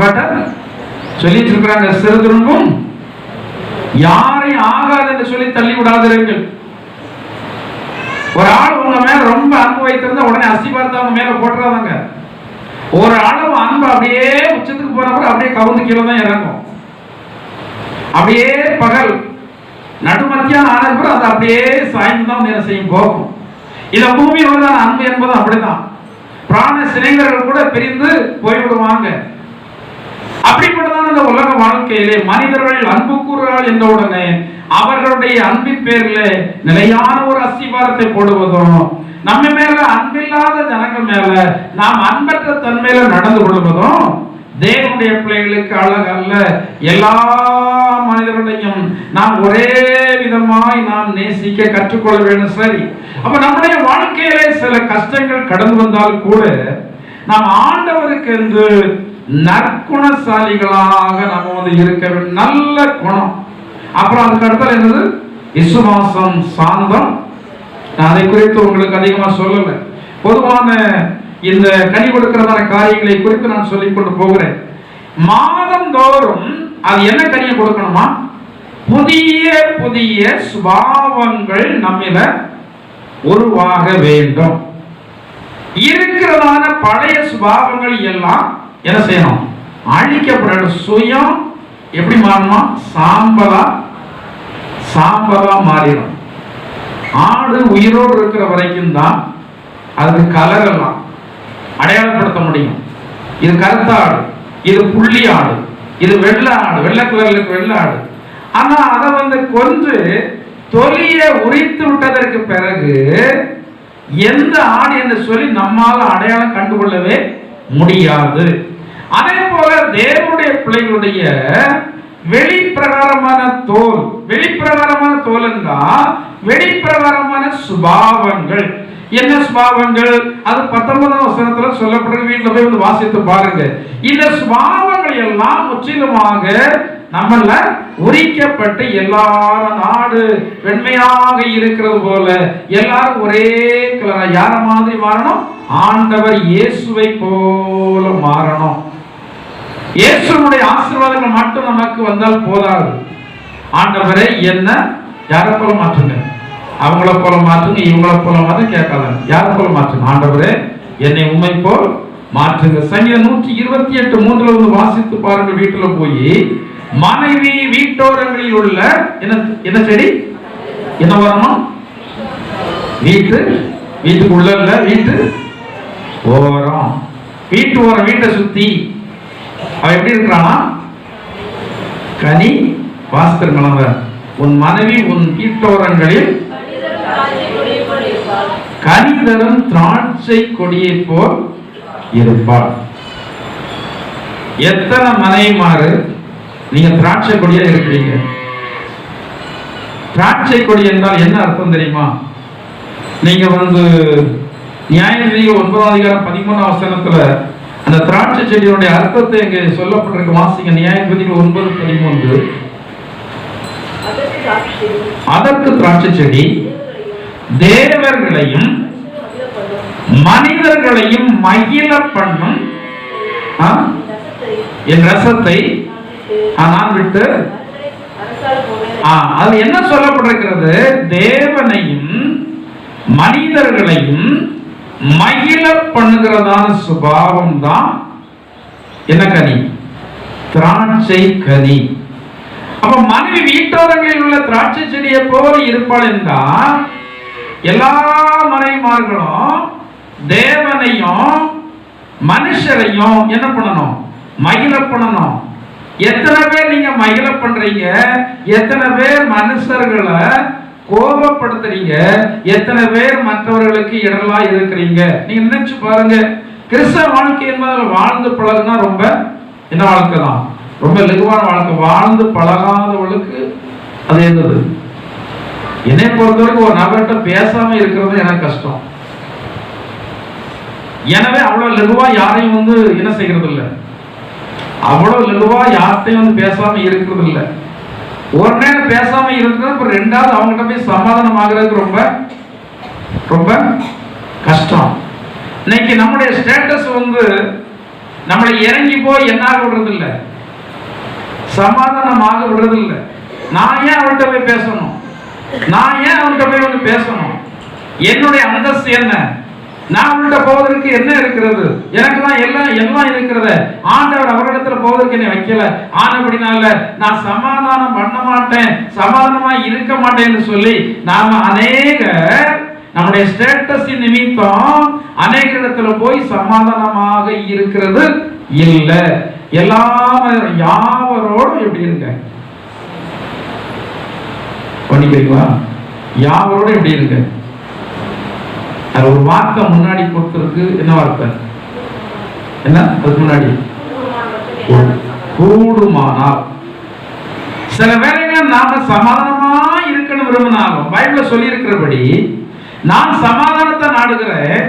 வேட்டார் சொல்லிட்டு இருக்கிறாங்க. சிறுதுருங்கும் யாரையும் ஆகாது என்று சொல்லி தள்ளி விடாதீர்கள். ஒரு ஆள் உங்க மேல ரொம்ப அன்பு வைத்திருந்தா உடனே அஸ்திபாரத்தை அவங்க மேல போட்டுறாதாங்க. ஒரு அளவு அன்பு அப்படியே உச்சத்துக்கு போனப்ப அப்படியே கவுந்து கீழே தான் இறங்கும். அப்படியே பகல் நடுமத்தியான ஆனப்ப அது அப்படியே சாய்ந்து தான் என்ன செய்யும், போகும். இந்த பூமியோட அன்பு என்பது அப்படிதான். பிராண சிலைஞர்கள் கூட பிரிந்து போய்விடுவாங்க. அப்படிப்பட்டதான் இந்த உலக வாழ்க்கையிலே மனிதர்கள் அன்பு கூறுகிறார்கள் என்ற உடனே அவர்களுடைய அன்பின் பேரில் நிலையான ஒரு அஸ்திபாரத்தை போடுவதும், நம்ம மேல அன்பில்லாத ஜனங்கள் மேல நாம் அன்பற்ற தன்மையில நடந்து கொள்வதும் தேவனுடைய பிள்ளைகளுக்கு அழகல்ல. எல்லா மனிதர்களையும் நாம் ஒரே விதமாய் நாம் நேசிக்க கற்றுக்கொள்ள வேண்டும். சரி, அப்ப நம்முடைய வாழ்க்கையிலே சில கஷ்டங்கள் கடந்து வந்தால் கூட நாம் ஆண்டவருக்கு என்று நற்குணசாலிகளாக நம்ம இருக்க வேண்டும். நல்ல குணம். அப்புறம் அதுக்கு அடுத்தது என்னது? விசுவாசம், சாந்தம். நான் அதை குறித்து உங்களுக்கு அதிகமா சொல்லல. பொதுவான இந்த கனி கொடுக்கிறதான காரியங்களை குறித்து நான் சொல்லிக் கொண்டு போகிறேன். மாதந்தோறும் அது என்ன கனியை கொடுக்கணுமா? புதிய புதிய சுபாவங்கள் நம்மில உருவாக வேண்டும். இருக்கிறதான பழைய சுபாவங்கள் எல்லாம் என்ன செய்யணும்? அழிக்கப்பட. சுயம் எப்படி மாறணுமா? சாம்பலா மாறிடும். ஆடு உயிரோடு இருக்கிற வரைக்கும் தான் அதுக்கு கலர் எல்லாம் அடையாளப்படுத்த முடியும். இது கருத்த ஆடு, இது புள்ளி ஆடு, இது வெள்ளை ஆடு, வெள்ளை கலருக்கு வெள்ளை ஆடு. ஆனா அதை கொன்று தொலிய உரித்து விட்டதற்கு பிறகு எந்த ஆடு என்று சொல்லி நம்மால அடையாளம் கண்டுகொள்ளவே முடியாது. அதே போல தேவனுடைய பிள்ளைகளுடைய வெளிப்பிரகாரமான தோல், வெளிப்பிரகாரமான தோல் என்றால் வெளிப்பிரகாரமான சுபாவங்கள். என்ன சுபாவங்கள்? அது 19ஆம் வசனத்துல சொல்லப்பட்டிருக்கு. வீட்டுல போய் வந்து வாசித்து பாருங்க. இந்த சுபாவங்கள் எல்லாம் முற்றிலுமாக நம்மள உரிக்கப்பட்டு எல்லாரும் நாடு வெண்மையாக இருக்கிறது போல எல்லாரும் ஒரே கலரா யார மாதிரி மாறணும்? ஆண்டவர் இயேசுவை போல மாறணும். இயேசுனுடைய ஆசீர்வாதங்கள் மட்டும் நமக்கு வந்தால் போதாது. ஆண்டவரே என்ன யாரை போல மாற்றுங்க, அவங்கள போல மாற்றுங்க, இவங்கள போல மாற்று கேட்காதாங்க. யாரை போல மாற்றுங்க? ஆண்டவரே என்னை உண்மை போல் மாற்றுங்க. சங்கீதம் 128:3 வந்து வாசித்து பாருங்க. வீட்டுல போய் மனைவி வீட்டோரங்களில் உள்ள என்ன செடி என்ன வரணும்? வீட்டுக்குள்ள இல்ல, வீட்டு ஓரம். வீட்டு ஓரம், வீட்டை சுத்தி அவ எப்படி இருக்கிறானா? கனி வாசித்திருக்கலாம். உன் மனைவி உன் வீட்டோரங்களில் கனி தரும் திராட்சை கொடியை போல் இருப்பாள். எத்தனை மனைவிமாறு நீங்க திராட்சை கொடியா இருக்கிறீங்க? திராட்சை கொடி என்றால் என்ன அர்த்தம் தெரியுமா? நீங்க வந்து நியாயவிதிகள் 9ஆம் அதிகாரம் 13ஆம் வசனத்துல அந்த திராட்சை செடியுடைய அர்த்தத்தை இங்க சொல்லப்பட்டிருக்கு. வாசிங்க. நியாயவிதிகள் 9:13. அதற்கு திராட்சை செடி தேவர்களையும் மனிதர்களையும் மகிழ பண்ணும் என் ரசத்தை நான் விட்டு. அது என்ன சொல்லப்பட்டிருக்கிறது? தேவனையும் மனிதர்களையும் மகிழ பண்ணுகிறதான சுபாவம் தான் என்ன கனி? திராட்சை கனி. அப்ப மனைவி வீட்டோரங்களில் உள்ள திராட்சை செடியை போல இருப்பாள் என்றால் எல்லா மனைவிமார்களும் தேவனையும் மனுஷரையும் என்ன பண்ணணும்? மகிழ பண்ணணும். எத்தனை பேர் நீங்க மகிழ பண்றீங்க? எத்தனை பேர் மனுஷர்களை கோபப்படுத்துறீங்க? எத்தனை பேர் மற்றவர்களுக்கு இடரலா இருக்கிறீங்க? நீங்க நினைச்சு பாருங்க. கிறிஸ்தவ வாழ்க்கை என்பதில் வாழ்ந்து பழகுனா ரொம்ப என்ன வாழ்க்கை தான்? ரொம்ப லகுவான வாழ்க்கை. வாழ்ந்து பழகாதவளுக்கு அது என்னது? என்னை பொறுத்தவரைக்கும் ஒரு நபர்கிட்ட பேசாம இருக்கிறது எனக்கு கஷ்டம். எனவே அவ்வளவு லகுவா யாரையும் வந்து என்ன செய்யறது இல்லை, அவ்வளவு லகுவா யார்கிட்டையும் வந்து பேசாம இருக்கிறது இல்லை. ஒரு நேரம் பேசாம இருக்கிறது, இப்ப ரெண்டாவது அவங்ககிட்ட போய் சமாதானம் ஆகுறதுக்கு ரொம்ப ரொம்ப கஷ்டம். இன்னைக்கு நம்முடைய ஸ்டேட்டஸ் வந்து நம்மளை இறங்கி போய் என்னாக விடுறது இல்லை, சமாதானமாக விடுறது இல்லை. நான் ஏன் அவன்கிட்ட போய் பேசணும்? நான் ஏன் அவன்கிட்ட போய் வந்து பேசணும்? என்னுடைய அந்தஸ்து என்ன? நான் அவன்கிட்ட போவதற்கு என்ன இருக்கிறது? எனக்கு தான் எல்லாம் இருக்கிறது. ஆண்டவர் அவரிடத்துல போவதற்கு என்னை வைக்கல. ஆனபடினால நான் சமாதானம் பண்ண மாட்டேன், சமாதானமா இருக்க மாட்டேன்னு சொல்லி நாம அநேக நம்முடைய ஸ்டேட்டஸ் நிமித்தம் அநேக இடத்துல போய் சமாதானமாக இருக்கிறது இல்லை. யாவரோடும் எப்படி இருங்க பண்ணிக்கிறீங்களா? யாவரோட எப்படி இருங்க? அது ஒரு வார்த்தை முன்னாடி கொடுத்திருக்கு. என்ன வார்த்தை? என்ன அதுக்கு முன்னாடி? கூடுமானால். சில வேளைகள் நாம சமாதானமா இருக்கணும் விரும்பினாலும் பைபிள்ல சொல்லி இருக்கிறபடி நான் சமாதானத்தை நாடுகிறேன்,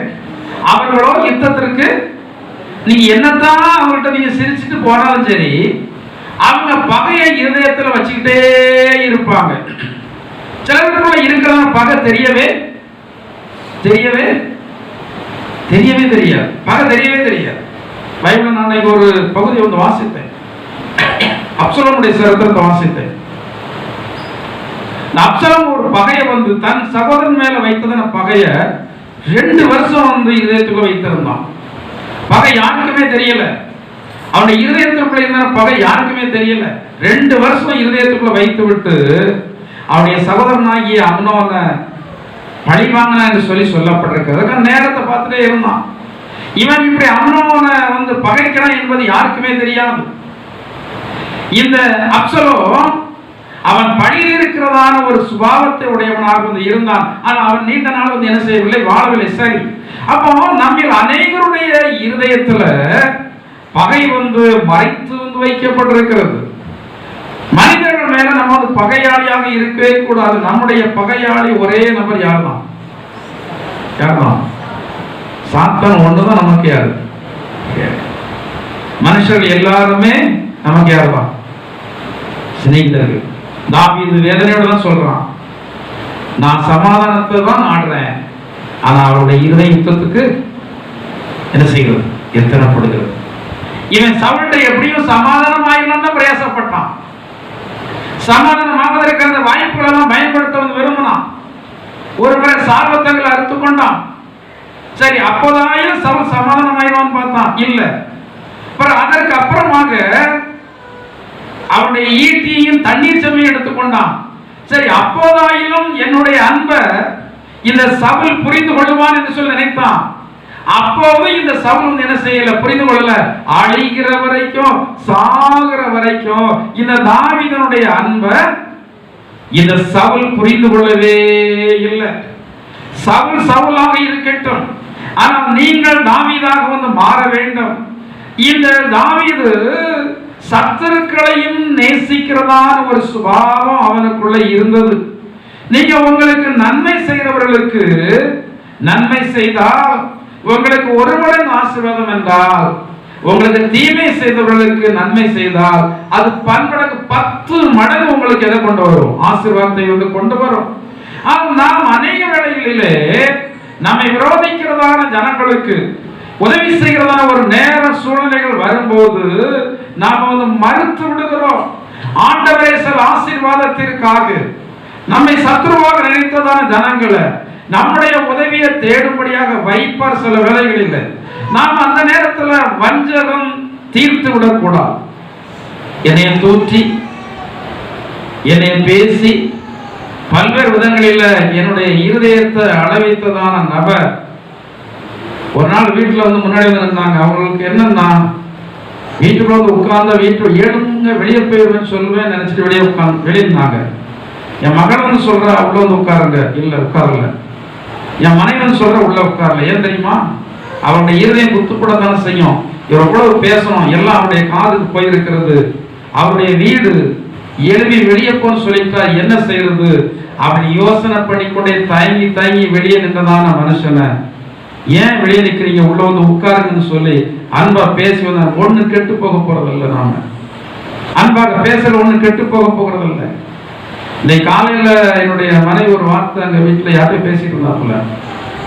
அவர்களோ யுத்தத்திற்கு. நீங்க என்னத்தான் அவங்கள்ட்ட நீங்க சிரிச்சுட்டு போனாலும் சரி, அவங்க பகையை இருதயத்துல வச்சுக்கிட்டே இருப்பாங்க. சிலருக்குள்ள இருக்கிற பகை தெரியவே தெரியாது. பகை தெரியவே தெரியாது. பைபிள் நான் ஒரு பகுதி வந்து வாசித்தேன். அப்சலோமுடைய சரித்திரத்தை வாசித்தேன். அப்சலோம் ஒரு பகையை வந்து தன் சகோதரன் மேல வைத்ததான பகைய 2 வருஷம் வந்து இதயத்துக்குள்ள வைத்திருந்தான். பகை யாருக்குமே தெரியல. அவனுடைய இருதயத்துக்குள்ள இருந்த பகை யாருக்குமே தெரியல. 2 வருஷம் இருதயத்துக்குள்ள வைத்து விட்டு அவனுடைய சகோதரனாகிய அம்னோனை பழி வாங்கினா என்று சொல்லப்பட்டிருக்கிறது. நேரத்தை பார்த்துட்டே இருந்தான். இவன் இப்படி அம்னோனை வந்து பகைக்கிறான் என்பது யாருக்குமே தெரியாது. இந்த அப்சலோம் அவன் பழியில் இருக்கிறதான ஒரு சுபாவத்தை உடையவனாக வந்து இருந்தான். ஆனால் அவன் நீண்ட நாள் வந்து என்ன செய்யவில்லை, வாழவில்லை. சரி, அப்போ நம்மில் அநேகருடைய இருதயத்துல பகை வந்து மறைத்து வந்து வைக்கப்பட்டிருக்கிறது. மனிதர்கள் மேல நம்ம வந்து பகையாளியாக இருக்கவே கூடாது. நம்முடைய பகையாளி ஒரே நபர் யார் தான்? யார்தான்? சாத்தான் ஒண்ணுதான் நமக்கு யாரு? மனுஷர்கள் எல்லாருமே நமக்கு யாருதான்? சிநேகிதர்கள். தாவீது வேதனையோட தான் சொல்றான், நான் சமாதானத்தை தான் ஆடுறேன், ஆனா அவருடைய இருதய யுத்தத்துக்கு என்ன செய்கிறது? எத்தனைப்படுகிறது. இவன் சவுல்ட்ட எப்படியும் சமாதானம் ஆயிடலாம் பிரயாசப்பட்டான். சமாதானம் ஆவதற்கு அந்த வாய்ப்புகள் எல்லாம் பயன்படுத்த வந்து விரும்பினான். ஒரு முறை சார்வத்தங்களை அறுத்து கொண்டான். சரி, அப்போதாயும் சவுல் சமாதானம் ஆயிடுவான்னு பார்த்தான், இல்ல. அதற்கு அப்புறமாக அவனுடைய ஈட்டியையும் தண்ணீர் சமையும் எடுத்துக்கொண்டான். சரி, அப்போதாயிலும் என்னுடைய அன்பை இந்த சவுல் புரிந்து கொள்வான் என்று சொல்லி நினைத்தான். அப்போது இந்த சவுல் என்ன செய்யல, புரிந்து கொள்ளல. அழிகிற வரைக்கும், சாகிற வரைக்கும் இந்த தாவீதனுடைய அன்பை இந்த சவுல் புரிந்து கொள்ளவே இல்லை. சவுல் சவுலாக இருக்கட்டும், ஆனால் நீங்கள் தாவீதாக வந்து மாற வேண்டும். இந்த தாவீது சத்துருக்களையும் நேசிக்கிறதான ஒரு சுபாவம் அவனுக்குள்ள இருந்தது. நீங்க உங்களுக்கு நன்மை செய்கிறவர்களுக்கு நன்மை செய்தால் உங்களுக்கு ஒரு மடங்கு ஆசீர்வாதம் என்றால், உங்களுக்கு தீமை செய்தவர்களுக்கு நன்மை செய்தால் அது பன்மடங்கு 10 மடங்கு உங்களுக்கு எதை கொண்டு வரும்? ஆசீர்வாதத்தை வந்து கொண்டு வரும். நாம் அநேக வேளைகளிலே நம்மை விரோதிக்கிறதான ஜனங்களுக்கு உதவி செய்கிறதான ஒரு நேர சூழ்நிலைகள் வரும்போது நாம் வந்து மறுத்து விடுகிறோம். ஆண்டவரே சில ஆசீர்வாதத்திற்காக நம்மை சத்துருவாக நினைத்ததான ஜனங்களை நம்முடைய உதவியை தேடும்படியாக வைப்பார் சில வேளைகளில். நாம் அந்த நேரத்தில் வஞ்சகம் தீர்த்து விடக்கூடாது. என்னைய தூற்றி என்னைய பேசி பல்வேறு விதங்களில் என்னுடைய இருதயத்தை அளவைத்ததான நபர் ஒரு நாள் வீட்டில் வந்து முன்னாடி இருந்தாங்க. அவங்களுக்கு என்னன்னா, வீட்டுக்குள்ள வந்து உட்கார்ந்த வீட்டு ஏழுங்க வெளியே போயிருவேன்னு சொல்லுவேன் நினைச்சிட்டு வெளியே இருந்தாங்க. என் மகன் வந்து சொல்ற உள்ள வந்து உட்காருங்க, இல்ல உட்காரல. என் மனைவி வந்து சொல்ற உள்ள உட்காரல. ஏன் தெரியுமா? அவருடைய இருதயம் குத்துப்பட தானே செய்யும். எவ்வளவு பேசணும், எல்லாம் அவருடைய காதுக்கு போயிருக்கிறது. அவருடைய வீடு எழுப்பி வெளியே போன்னு சொல்லிட்டா என்ன செய்யறது? அப்படி யோசனை பண்ணிக்கொண்டே தயங்கி தயங்கி வெளியே நின்றதான மனுஷனை, ஏன் வெளியே நிற்கிறீங்க, உள்ள வந்து உட்காருங்கன்னு சொல்லி அன்பா பேசி வந்த ஒண்ணு கெட்டு போக போறதில்லை. நாம அன்பாக பேசுற ஒண்ணு கெட்டு போக போகிறதில்ல. இன்னைக்கு காலையில என்னுடைய மனைவி ஒரு வார்த்தை அங்க வீட்டுல யார்கிட்ட பேசிட்டு இருந்தாப்புல,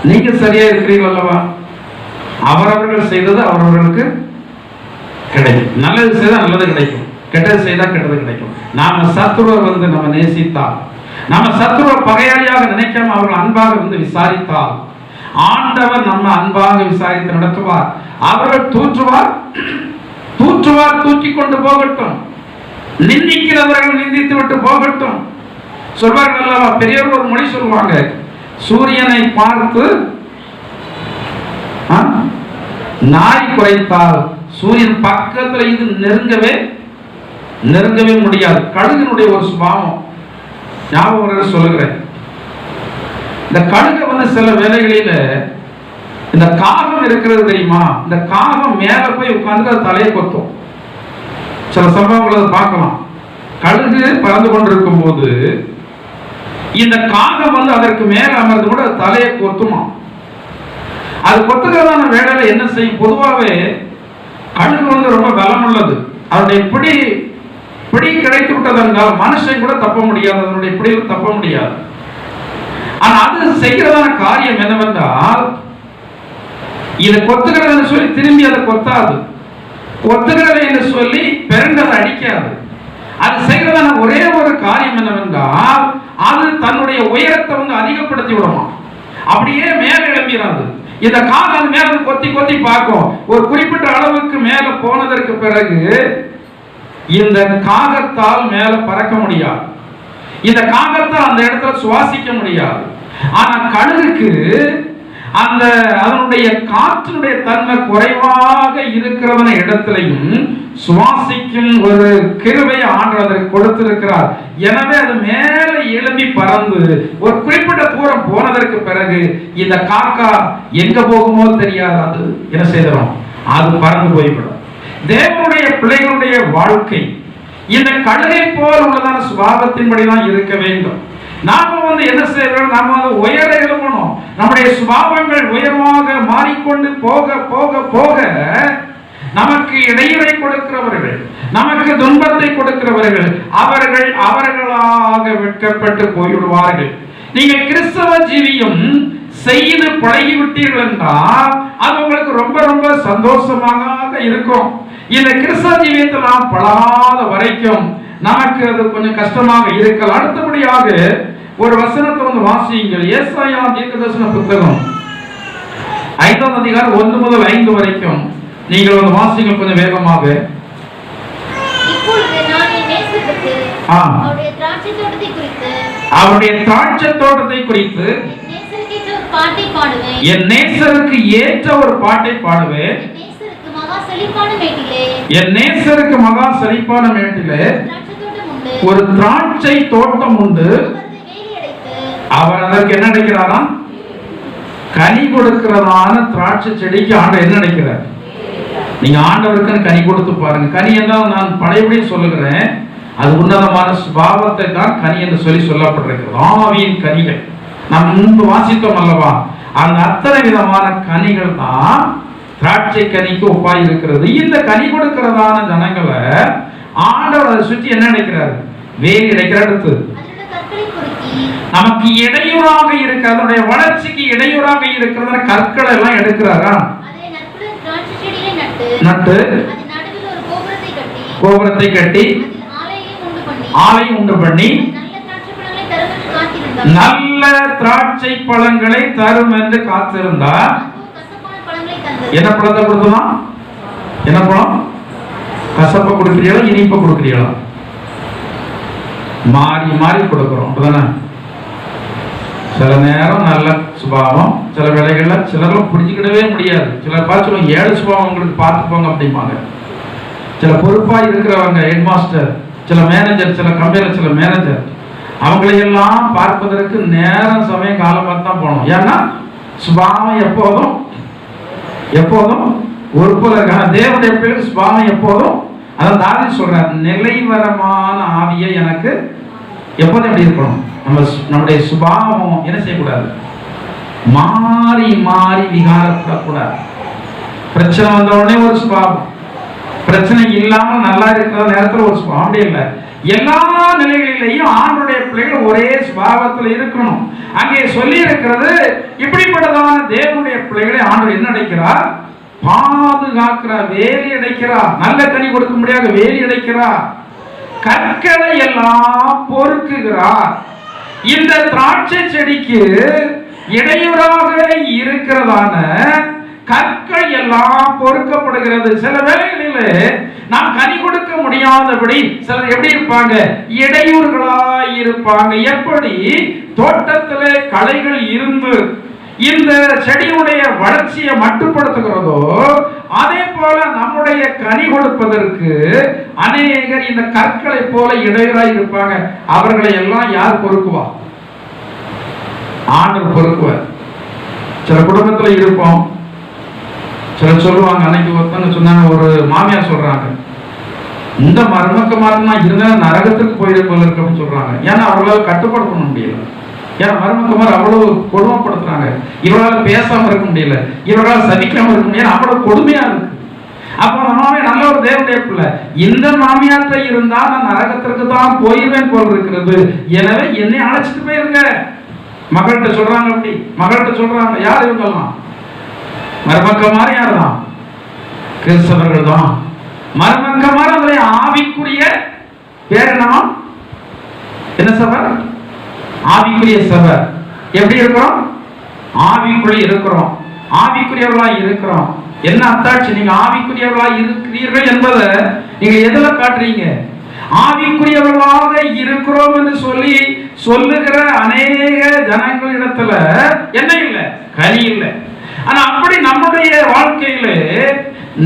நீங்க சரியா இருக்கிறீர்கள் அல்லவா, அவரவர்கள் செய்தது அவரவர்களுக்கு கிடைக்கும். நல்லது செய்தா நல்லது கிடைக்கும், கெட்டது செய்தா கெட்டது கிடைக்கும். நாம சத்துருவை வந்து நம்ம நேசித்தால், நாம தத்துவ பகையாளியாக நினைக்காம அவர்கள் அன்பாக வந்து விசாரித்தால் ஆண்டவர் நம்ம அன்பாக விசாரித்து நடத்துவார். அவர்கள் தூற்றுவார், தூக்கி கொண்டு போகட்டும். நிந்திக்கிறவர்கள் நிந்தித்து விட்டு போகட்டும். சொல்வார்கள் அல்லவா, பெரியவர் ஒரு மொழி சொல்லுவாங்க, சூரியனை பார்த்து நாய் குறைத்தால் சூரியன் பக்கத்துல இது நெருங்கவே முடியாது. கழுகினுடைய ஒரு சுபாவம் ஞாபகம் சொல்லுகிறேன். இந்த கழுகை வந்து சில வேளைகளில இந்த காகம் இருக்கிறது தெரியுமா, இந்த காகம் மேல போய் உட்கார்ந்து அது தலையை கொத்தும். சில சம்பவங்களை பார்க்கலாம். கழுகு பறந்து கொண்டிருக்கும் போது இந்த காகம் வந்து அதற்கு மேல அமர்ந்து கூட தலையை கொத்துமா. அது கொத்துக்கிறதான வேலையில என்ன செய்யும், பொதுவாகவே கழுகு வந்து ரொம்ப பலம் உள்ளது. அதனுடைய பிடி கிடைத்து விட்டதென்றால் மனுஷன் கூட தப்ப முடியாது, அதனுடைய பிடியில் தப்ப முடியாது. ஆனா அது செய்கிறதான காரியம் என்னவென்றால், இதை கொத்துகிறது சொல்லி திரும்பி அதை கொத்தாது, கொத்துகிறது என்று சொல்லி பிறண்டதை அடிக்காது. அது செய்கிறதான ஒரே ஒரு காரியம் என்னவென்றால், அது தன்னுடைய உயரத்தை வந்து அதிகப்படுத்தி விடுமா, அப்படியே மேல எழும்பிடாது. இந்த காலம் மேல கொத்தி கொத்தி பார்க்கும். ஒரு குறிப்பிட்ட அளவுக்கு மேல போனதற்கு பிறகு இந்த காகத்தால் மேல பறக்க முடியாது, இந்த காகத்தால் அந்த இடத்துல சுவாசிக்க முடியாது. ஆனா கழுகுக்கு அந்த அதனுடைய காற்றினுடைய தன்மை குறைவாக இருக்கிறவன இடத்திலையும் சுவாசிக்கும் ஒரு கிருபையை ஆண்டவர் அதற்கு கொடுத்திருக்கிறார். எனவே அது மேல எழும்பி பறந்து ஒரு குறிப்பிட்ட தூரம் போனதற்கு பிறகு இந்த காக்கா எங்க போகுமோ தெரியாது, அது என்ன செய்தோம், அது பறந்து போய்விடும். தேவனுடைய பிள்ளைகளுடைய வாழ்க்கை இந்த கழுகை போல் உள்ளதான சுபாவத்தின்படிதான் இருக்க வேண்டும். நாம என்ன செய்யறோம்? நாம உயர எழுப்பணும். நம்முடைய சுபாவங்கள் உயர்வாக மாறிக்கொண்டு போக போக போக நமக்கு இடையூறை கொடுக்கிறவர்கள், நமக்கு துன்பத்தை கொடுக்கிறவர்கள் அவர்களாக வெட்கப்பட்டு போய்விடுவார்கள். நீங்கள் கிறிஸ்தவ ஜீவியம் செய்து பழகிவிட்டீர்கள் என்றால் அது உங்களுக்கு ரொம்ப ரொம்ப சந்தோஷமாக இருக்கும். இந்த கிறிஸ்தவ ஜீவியத்தை நாம் பழகாத வரைக்கும் நமக்கு அது கொஞ்சம் கஷ்டமாக இருக்கலாம். அடுத்தபடியாக ஒரு வசனத்தை வாசியுங்கள். ஏசாயா தீர்க்கதரிசன புத்தகம் 5ஆம் அதிகாரம் 1 முதல் 5 வரைக்கும் நீங்கள் வாசிங்க கொஞ்சம் வேகமாக. அவருடைய திராட்சை தோட்டத்தை குறித்து என் நேசருக்கு ஏற்ற ஒரு பாட்டை பாடுவேன். என் நேசருக்கு மகா செழிப்பான மேட்டிலே ஒரு திராட்சை தோட்டம் உண்டு. அவர் அதற்கு என்ன நினைக்கிறாராம்? கனி கொடுக்கிறதான திராட்சை செடிக்கு ஆண்டவர் என்ன நினைக்கிறார்? நீங்க ஆண்டவருக்கு கனி கொடுத்து பாருங்க. கனி என்றால் நான் பழையபடி சொல்லுகிறேன், அது உன்னதமான சுபாவத்தை தான் கனி என்று சொல்லப்பட்டிருக்கிறது. ஆவியின் கனிகள் நாம் முன்பு வாசித்தோம் அல்லவா? அந்த அத்தனை விதமான கனிகள் தான் திராட்சை கனிக்கு ஒப்பாய் இருக்கிறது. இந்த கனி கொடுக்கிறதான ஜனங்களை ஆண்டவர் அதை சுற்றி என்ன நினைக்கிறார்? வேறு இடைக்கிறது நமக்கு இடையூறாக இருக்கு, அதனுடைய வளர்ச்சிக்கு இடையூறாக இருக்கிற கற்களை எல்லாம் எடுக்கிறாரா? நட்டு கோபுரத்தை கட்டி ஆலயம் உண்டு பண்ணி நல்ல திராட்சை பழங்களை தரும் என்று காத்திருந்தா என்ன பழத்தை கொடுக்கலாம்? என்ன பழம்? கசப்ப கொடுக்கிறீங்களா, இனிப்ப கொடுக்கிறீங்களா? மாறி மாறி கொடுக்கிறோம், அப்படிதானே? சில நேரம் நல்ல சுபாவம், சில வேலைகள்ல சிலரும் பிடிச்சிக்கிடவே முடியாது. சிலர் பார்த்து 7 சுபாவம் உங்களுக்கு பார்த்துப்போங்க அப்படிம்பாங்க. சில பொறுப்பா இருக்கிறவங்க, ஹெட் மாஸ்டர், சில மேனேஜர், சில கம்பெனியில் சில மேனேஜர், அவங்களையெல்லாம் பார்ப்பதற்கு நேரம் சமயம் காலம் பார்த்து தான் போகணும். ஏன்னா சுபாவம் எப்போதும் ஒரு போல இருக்காங்க. தேவனுடைய பிள்ளைக்கு சுபாவம் எப்போதும், அதான் தாவீது சொல்றார், நிலைவரமான ஆவியை எனக்கு எப்போதும் எப்படி இருக்கணும்? நம்முடைய சுபாவம் என்ன செய்யக்கூடாது? மாறி மாறி விகாரப்படக்கூடாது. பிரச்சனை வந்த உடனே ஒரு சுபாவம், பிரச்சனை இல்லாம நல்லா இருக்கிற நேரத்தில் ஒரு சுபாவம். அப்படி இல்லை, எல்லா நிலைகளிலேயும் ஆண்டவருடைய பிள்ளைகள் ஒரே சுபாவத்தில் இருக்கணும். அங்கே சொல்லி இருக்கிறது, இப்படிப்பட்டதான தேவனுடைய பிள்ளைகளை ஆண்டவர் என்ன அடைக்கிறார்? பாதுகாக்கிறார், வேலி அடைக்கிறார். நல்ல கனி கொடுக்க முடியாது, வேலி அடைக்கிறார். கற்களை எல்லாம் பொறுக்குகிறார். இந்த திராட்சை செடிக்கு இடையூறாக இருக்கிறதான கற்கள் எல்லாம் பொறுக்கப்படுகிறது. சில வேளைகளிலே நாம் கனி கொடுக்க முடியாதபடி சிலர் எப்படி இருப்பாங்க? இடையூறுகளாய் இருப்பாங்க. எப்படி தோட்டத்திலே களைகள் இருந்து இந்த செடியுடைய வளர்ச்சியை மட்டுப்படுத்துகிறதோ அதே போல நம்முடைய கனி கொடுப்பதற்கு அநேகர் இந்த கற்களை போல இடையூறாய் இருப்பாங்க. அவர்களை எல்லாம் யார் பொறுக்குவா? ஆண்டவர் பொறுக்குவார். சில குடும்பத்தில் இருப்போம், சிலர் சொல்லுவாங்க, அன்னைக்கு ஒருத்தவங்க சொன்னாங்க, ஒரு மாமியார் சொல்றாங்க, இந்த மருமக்கமாரமா இருந்தா நரகத்துக்கு போயிருப்போம் இருக்கு அப்படின்னு சொல்றாங்க. ஏன்னா அவர்களால் கட்டுப்படுத்த முடியல. ஏன்னா மருமக்கமார் அவ்வளவு கொடுமைப்படுத்துறாங்க. இவரால் பேசாம இருக்க முடியல, இவரால் சதிக்காம இருக்க முடியல, அவ்வளவு கொடுமையா இருக்கு. அப்போ நம்ம நல்ல ஒரு தேவனுடைய பிள்ளை, இந்த மாமியார்ட்ட இருந்தா நான் நரகத்திற்கு தான் போயிருவேன் போல் இருக்கிறது, எனவே என்னை அழைச்சிட்டு போயிருங்க. மகள்கிட்ட சொல்றாங்க, அப்படி மகள்கிட்ட சொல்றாங்க. யார் இவங்கெல்லாம்? மருமக்கமார் யார் தான்? கிறிஸ்தவர்கள் தான். மருமக்கமார் அவருடைய ஆவிக்குரிய பேர் என்னமா? என்ன சபை? ஆவிக்குரிய சபை. எப்படி இருக்கிறோம்? ஆவிக்குரிய இருக்கிறோம், ஆவிக்குரியவர்களாய் இருக்கிறோம். என்ன அத்தாட்சி? நீங்க ஆவிக்குரியவர்களாய் இருக்கிறீர்கள் என்பதை நீங்க எதுல காட்டுறீங்க? ஆவிக்குரியவர்களாக இருக்கிறோம் என்று சொல்லி சொல்லுகிற அநேக ஜனங்களிடத்துல என்ன இல்லை? கனி இல்லை. ஆனா அப்படி நம்முடைய வாழ்க்கையில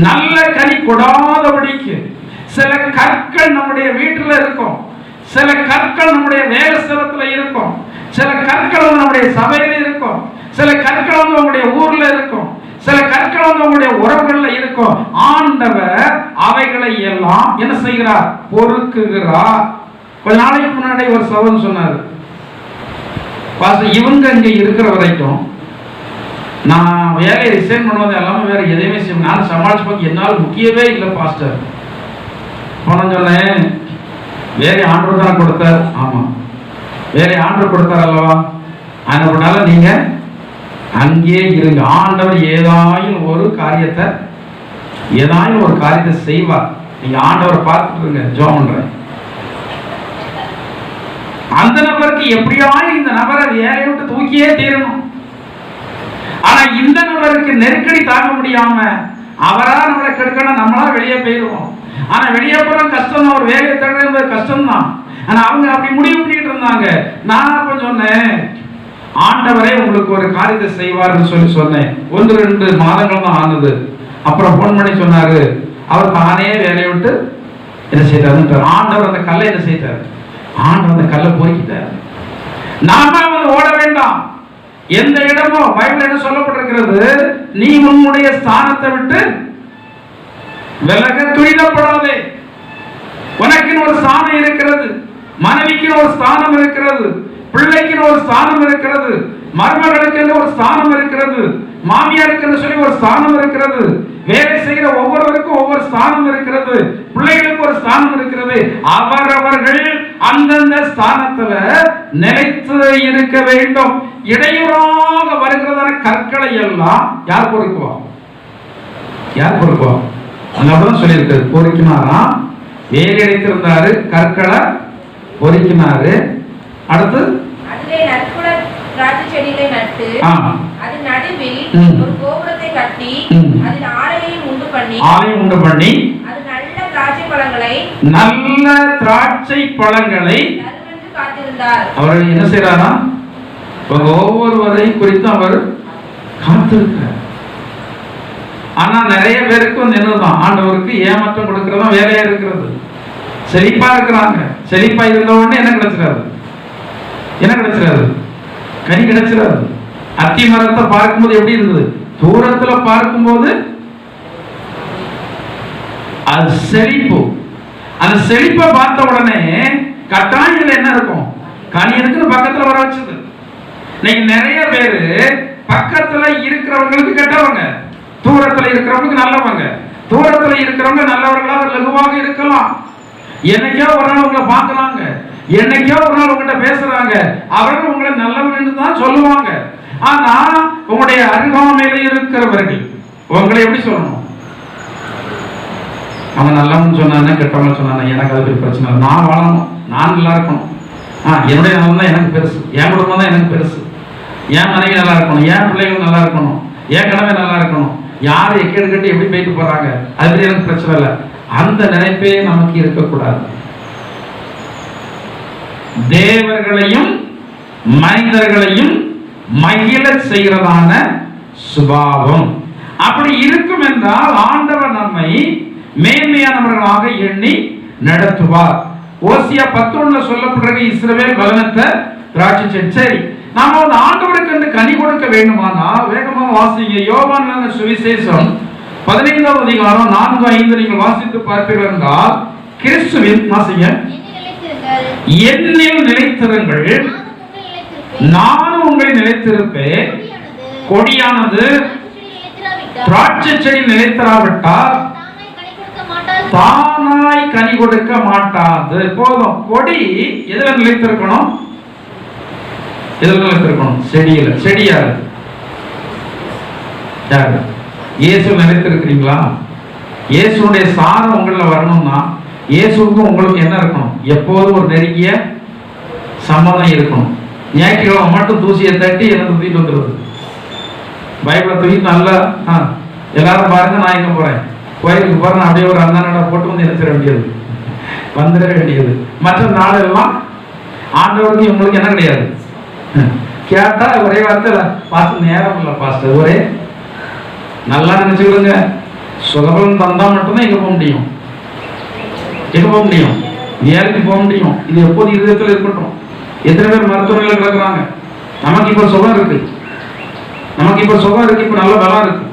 நல்ல கனி கொடாதபடிக்கு சில கற்கள் நம்முடைய வீட்டுல இருக்கும், சில கற்கள் நம்முடைய வேலை ஸ்தலத்துல இருக்கும், சில கற்கள் நம்முடைய சபையில இருக்கும், சில கற்கள் நம்முடைய ஊர்ல இருக்கும், சில கற்கள் நம்முடைய உறவுகள்ல இருக்கும். ஆண்டவர் அவைகளை எல்லாம் என்ன செய்கிறார்? பொறுக்குகிறார். கொஞ்ச நாளைக்கு முன்னாடி ஒரு சகோதரன் சொன்னார், பாஸ்டர் இவங்க இங்க இருக்கிற வரைக்கும் நான் வேலையை ரிசைன் பண்ணுவது எல்லாமே வேற எதையுமே செய்ய நான் சமாளிச்சு பார்க்க என்னால் முக்கியவே இல்லை பாஸ்டர். போன சொன்னேன் வேலை ஆண்டவர் தான் கொடுத்தார். ஆமா வேலை ஆண்டவர் கொடுத்தார் அல்லவா, அதனால நீங்க அங்கே இருங்க. ஆண்டவர் ஏதாயும் ஒரு காரியத்தை செய்வார். நீங்க ஆண்டவரை பார்த்துட்டு இருங்க. ஜெபம் பண்றேன். அந்த நபருக்கு எப்படியாயும் இந்த நபரை வேலையை விட்டு தூக்கியே தீரணும். ஆனா இந்த நபருக்கு நெருக்கடி தாங்க முடியாம அவரா நம்மளை கெடுக்கணும், நம்மளா வெளியே போயிடுவோம். ஆனா வெளியே போற கஷ்டம் தான், ஒரு வேலையை தேடுறது கஷ்டம் தான். ஆனா அவங்க அப்படி முடிவு பண்ணிட்டு இருந்தாங்க. நான் அப்ப சொன்னேன் ஆண்டவரே உங்களுக்கு ஒரு காரியத்தை செய்வார்னு சொன்னேன். 1-2 மாதங்கள் தான் ஆனது. அப்புறம் போன் பண்ணி சொன்னாரு அவர் தானே வேலையை விட்டு என்ன செய்தாரு. ஆண்டவர் அந்த கல்லை என்ன செய்தார், ஆண்டவர் அந்த கல்லை பொறுக்கிட்டார். நாம வந்து ஓட வேண்டாம். எந்த இடமோ பைபிள் என்ன சொல்லப்பட்டிருக்கிறது, நீ உன்னுடைய ஸ்தானத்தை விட்டு விலக துரிதப்படாதே. உனக்குன்னு ஒரு ஸ்தானம் இருக்கிறது, மனைவிக்குன்னு ஒரு ஸ்தானம் இருக்கிறது, பிள்ளைக்குன்னு ஒரு ஸ்தானம் இருக்கிறது, மருமகளுக்கு ஒரு ஸ்தானம் இருக்கிறது, மாமியாருக்கு சொல்லி ஒரு ஸ்தானம் இருக்கிறது, வேலை செய்கிற ஒவ்வொருவருக்கும் ஒவ்வொரு ஸ்தானம் இருக்கிறது, பிள்ளைகளுக்கு ஒரு ஸ்தானம் இருக்கிறது. அவரவர்கள் அந்தந்த ஸ்தானத்துல நிலைத்து இருக்க வேண்டும். இடையூறாக வருகிறதான கற்களை எல்லாம் யார் பொறுக்குவா? யார் பொறுக்குவா? அங்க அப்படிதான் சொல்லியிருக்கு. பொறுக்கினாராம், வேலை அடைத்திருந்தாரு, கற்களை பொறுக்கினாரு. அடுத்து செடிகளை நட்டு அது நடுவில் ஒரு கோபுரத்தை கட்டி அதில் ஆலையை உண்டு பண்ணி அது நல்ல திராட்சை பழங்களை காத்திருந்தார். அவர் என்ன செய்யறாரா, ஒவ்வொருவரை குறித்து அவர் காத்திருக்கிறார். ஆனா நிறைய பேருக்கு வந்து என்னதான் ஆண்டவருக்கு ஏமாற்றம் கொடுக்கறதா வேலையா இருக்கிறது. செழிப்பா இருக்கிறாங்க, செழிப்பா இருந்த உடனே என்ன கிடைச்சிடாது, கனி கிடைச்சிடாது. அத்தி மரத்தை பார்க்கும்போது எப்படி இருந்தது, தூரத்துல பார்க்கும்போது அது செழிப்பு. அந்த செழிப்பை பார்த்த உடனே கட்டாயங்கள் என்ன இருக்கும், கனி இருக்குன்னு பக்கத்துல வர வச்சது. இன்னைக்கு நிறைய பேரு பக்கத்துல இருக்கிறவங்களுக்கு கெட்டவங்க, தூரத்துல இருக்கிறவங்களுக்கு நல்லவங்க. தூரத்துல இருக்கிறவங்க நல்லவர்களா லகுவாக இருக்கலாம். என்னைக்கோ ஒரு நாள் உங்களை பார்க்கலாங்க, என்னைக்கோ ஒரு நாள் உங்ககிட்ட பேசுறாங்க, அவர்கள் உங்களை நல்லவர்கள் தான் சொல்லுவாங்க. ஆனா உங்களுடைய அருகாமையில இருக்கிறவர்கள் உங்களை எப்படி சொல்லணும், அவன் நல்லவன் சொன்னானே கெட்டவங்க சொன்னானே, எனக்கு அது பிரச்சனை இல்லை. நான் வாழணும், நான் நல்லா இருக்கணும், என்னுடைய நலம் தான் எனக்கு பெருசு, என் குடும்பம் தான் எனக்கு பெருசு, என் மனைவி நல்லா இருக்கணும், என் பிள்ளைகள் நல்லா இருக்கணும், என் கணவன் நல்லா இருக்கணும், யார் எக்கேடு கட்டி எப்படி போயிட்டு போறாங்க அது எனக்கு பிரச்சனை இல்லை. அந்த நினைப்பே நமக்கு இருக்கக்கூடாது. தேவர்களையும் மனிதர்களையும் மகிழ செய்கிறதான சுபாவம் அப்படி இருக்கும் என்றால் ஆண்டவர் நம்மை மேன்மையானவர்களாக எண்ணி நடத்துவார். ஓசியா 11 சொல்லப்படுற இஸ்ரவேல் பலனற்ற திராட்சை செடி. சரி, நாம வந்து ஆண்டவருக்கு என்று கனி கொடுக்க வேண்டுமானா வேகமாக வாசிங்க. யோவான் சுவிசேஷம் 15ஆம் அதிகாரம் 4-5 நீங்கள் வாசித்து பார்ப்பீர்கள் என்றால் கிறிஸ்துவின் வாசிங்க, என்னில் நிலைத்திருங்கள், நானும் உங்களை நிலைத்திருப்பேன். கொடியானது திராட்சை செடி நிலைத்திராவிட்டால் தானாய் கனி கொடுக்க மாட்டாது. போதும். கொடி எதுல நிலைத்திருக்கணும், எதுல நிலைத்திருக்கணும், செடியில. செடியாரு யாரு? இயேசு நிலைத்திருக்கிறீங்களா? இயேசுடைய சாரம் உங்கள வரணும்னா இயேசுக்கும் உங்களுக்கு என்ன இருக்கணும், எப்போதும் ஒரு நெருங்கிய சம்மதம் இருக்கணும். ஞாயிற்றுக்கிழமை மட்டும் தூசியை தட்டி என்ன தூக்கிட்டு வந்துடுறது, பைபிளை தூக்கிட்டு நல்லா எல்லாரும் பாருங்க நான் எங்க போறேன், கோயிலுக்கு போறேன், அப்படியே ஒரு அண்ணனோட போட்டு வந்து நினைச்சிட வேண்டியது, வந்துட வேண்டியது. மற்ற நாளெல்லாம் ஆண்டவருக்கு உங்களுக்கு என்ன கிடையாது. கேட்டா ஒரே வார்த்தை, பாஸ்டர் நேரம் இல்லை பாஸ்டர், ஒரே நல்லா நினைச்சுக்கிடுங்க. சுலபம் தந்தா மட்டும்தான் எங்க போக முடியும், எங்க போக முடியும், வேலைக்கு போக முடியும். இது எப்போது இதயத்தில் இருக்கட்டும். எத்தனை பேர் மருத்துவர்கள் கிடக்குறாங்க, நமக்கு இப்ப சுகம் இருக்கு, நமக்கு இப்ப சுகம் இருக்கு, இப்ப நல்ல பலம் இருக்கு.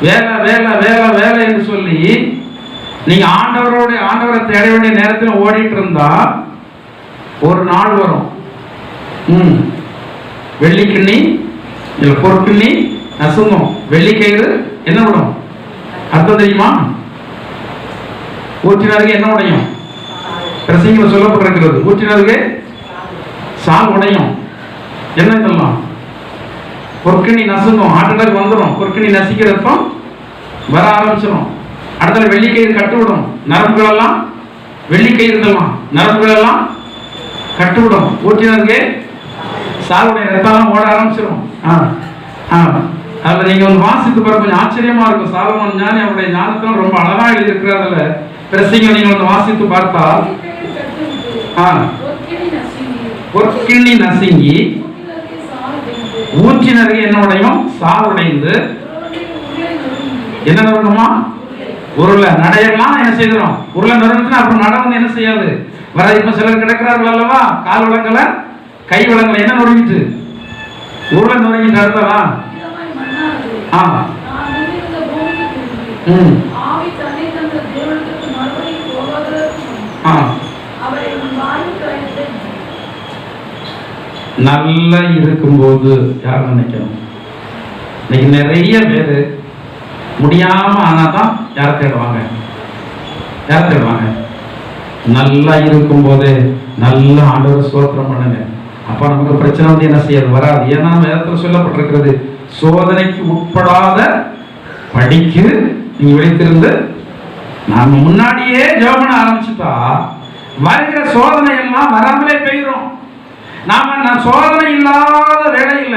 வேலை வேலை வேலை வேலை என்று சொல்லி நீங்க ஆண்டவரை தேட வேண்டிய நேரத்தில் ஓடிட்டு இருந்தா ஒரு நாள் வரும், வெள்ளிக்கிண்ணி இல்ல பொற்கிண்ணி நசுங்கும், வெள்ளிக்கயிறு என்ன விடும்? அர்த்தம் தெரியுமா? ஊற்றினருக்கு என்ன உடையும்? பிரசங்கில சொல்லப்பட்டிருக்கிறது, ஊற்றினருக்கு சால் உடையும். என்ன சொல்லலாம்? பொற்கிண்ணி நசுங்கும், ஆட்டத்துக்கு வந்துடும். பொற்கிண்ணி நசிக்கிறப்போ வர ஆரம்பிச்சிடும். அடுத்த வெள்ளிக்கயிறு கட்டுவிடும், நரம்புகள் எல்லாம் வெள்ளிக்கயிறுலாம் நரம்புகள் எல்லாம் கட்டுவிடும். ஊற்றினருக்கு சாலுடைய ரத்தம் ஓட ஆரம்பிச்சிடும். அதுல நீங்க வந்து வாசித்து பாருங்க, கொஞ்சம் ஆச்சரியமா இருக்கும். சாலமோன் ஞானி அவருடைய ஞானத்தை ரொம்ப அழகா எழுதியிருக்கிறதுல பிரசங்க நீங்க வந்து வாசித்து பார்த்தால் பொற்கிண்ணி நசுங்கி ஊற்றினருக்கு என்ன உடையும்? சால் உடைந்து என்ன நடக்குமா? உருளை நடையெல்லாம் என்ன செய்கிறோம்? உருளை நடுச்சுன்னா அப்புறம் நட வந்து என்ன செய்யாது வர. இப்ப சிலர் கிடக்கிறார்கள் அல்லவா, கால் வளங்களை கை வளங்களை என்ன நொறுங்கிட்டு? உருளை நொறுங்கிட்டு அடுத்தவா நல்லா இருக்கும்போது யார் நினைக்கணும்? இன்னைக்கு நிறைய பேரு முடியாம ஆனாதான் யாரை தேடுவாங்க? யாரை தேடுவாங்க? நல்லா இருக்கும் போதே நல்ல ஆண்டவர் ஸ்தோத்திரம் பண்ணுங்க. அப்ப நமக்கு பிரச்சனை வந்து என்ன செய்யாது? வராது. ஏன்னா வேதத்துல சொல்லப்பட்டிருக்கிறது, சோதனைக்கு உட்படாத படிக்கு நீங்க விழித்திருந்து நாம முன்னாடியே ஜெபம் பண்ண ஆரம்பிச்சுட்டா வருகிற சோதனை எல்லாம் வராமலே போயிடும். நாம சோதனை இல்லாத வேலையில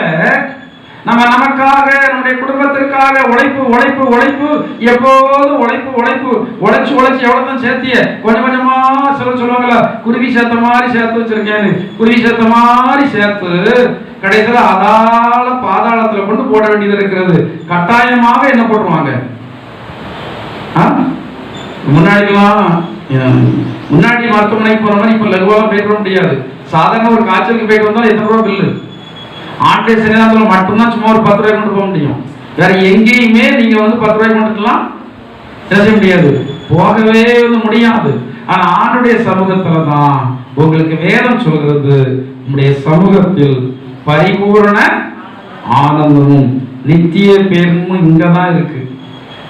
நம்ம நமக்காக நம்முடைய குடும்பத்திற்காக உழைப்பு உழைப்பு உழைப்பு எப்போதும் உழைப்பு உழைப்பு உழைச்சு உழைச்சு எவ்வளவுதான் சேர்த்திய கொஞ்சம் கொஞ்சமா சொல்லுவாங்கல்ல, குருவி சேர்த்த மாதிரி சேர்த்து வச்சிருக்கேன்னு. குருவி சேர்த்த மாதிரி சேர்த்து கடைசியில் அதால பாதாளத்துல கொண்டு போட வேண்டியது இருக்கிறது. கட்டாயமாக என்ன போட்டுருவாங்க? முன்னாடி மருத்துவமனைக்கு போற மாதிரி இப்ப லகுவாக போயிட முடியாது. சாதாரண ஒரு காய்ச்சலுக்கு போயிட்டு வந்தாலும் எத்தனை ரூபா பில்லு? ஆண்டே சன்னிதானத்துல மட்டும்தான் சும்மா ஒரு 10 ரூபாய் கொண்டு போக முடியும். வேற எங்கேயுமே நீங்க வந்து 10 ரூபாய் கொண்டுலாம் பேச முடியாது, போகவே வந்து முடியாது. ஆனா ஆண்டுடைய சமூகத்துல தான் உங்களுக்கு வேதம் சொல்கிறது, உங்களுடைய சமூகத்தில் பரிபூரண ஆனந்தமும் நித்திய பேரும் இங்கதான் இருக்கு.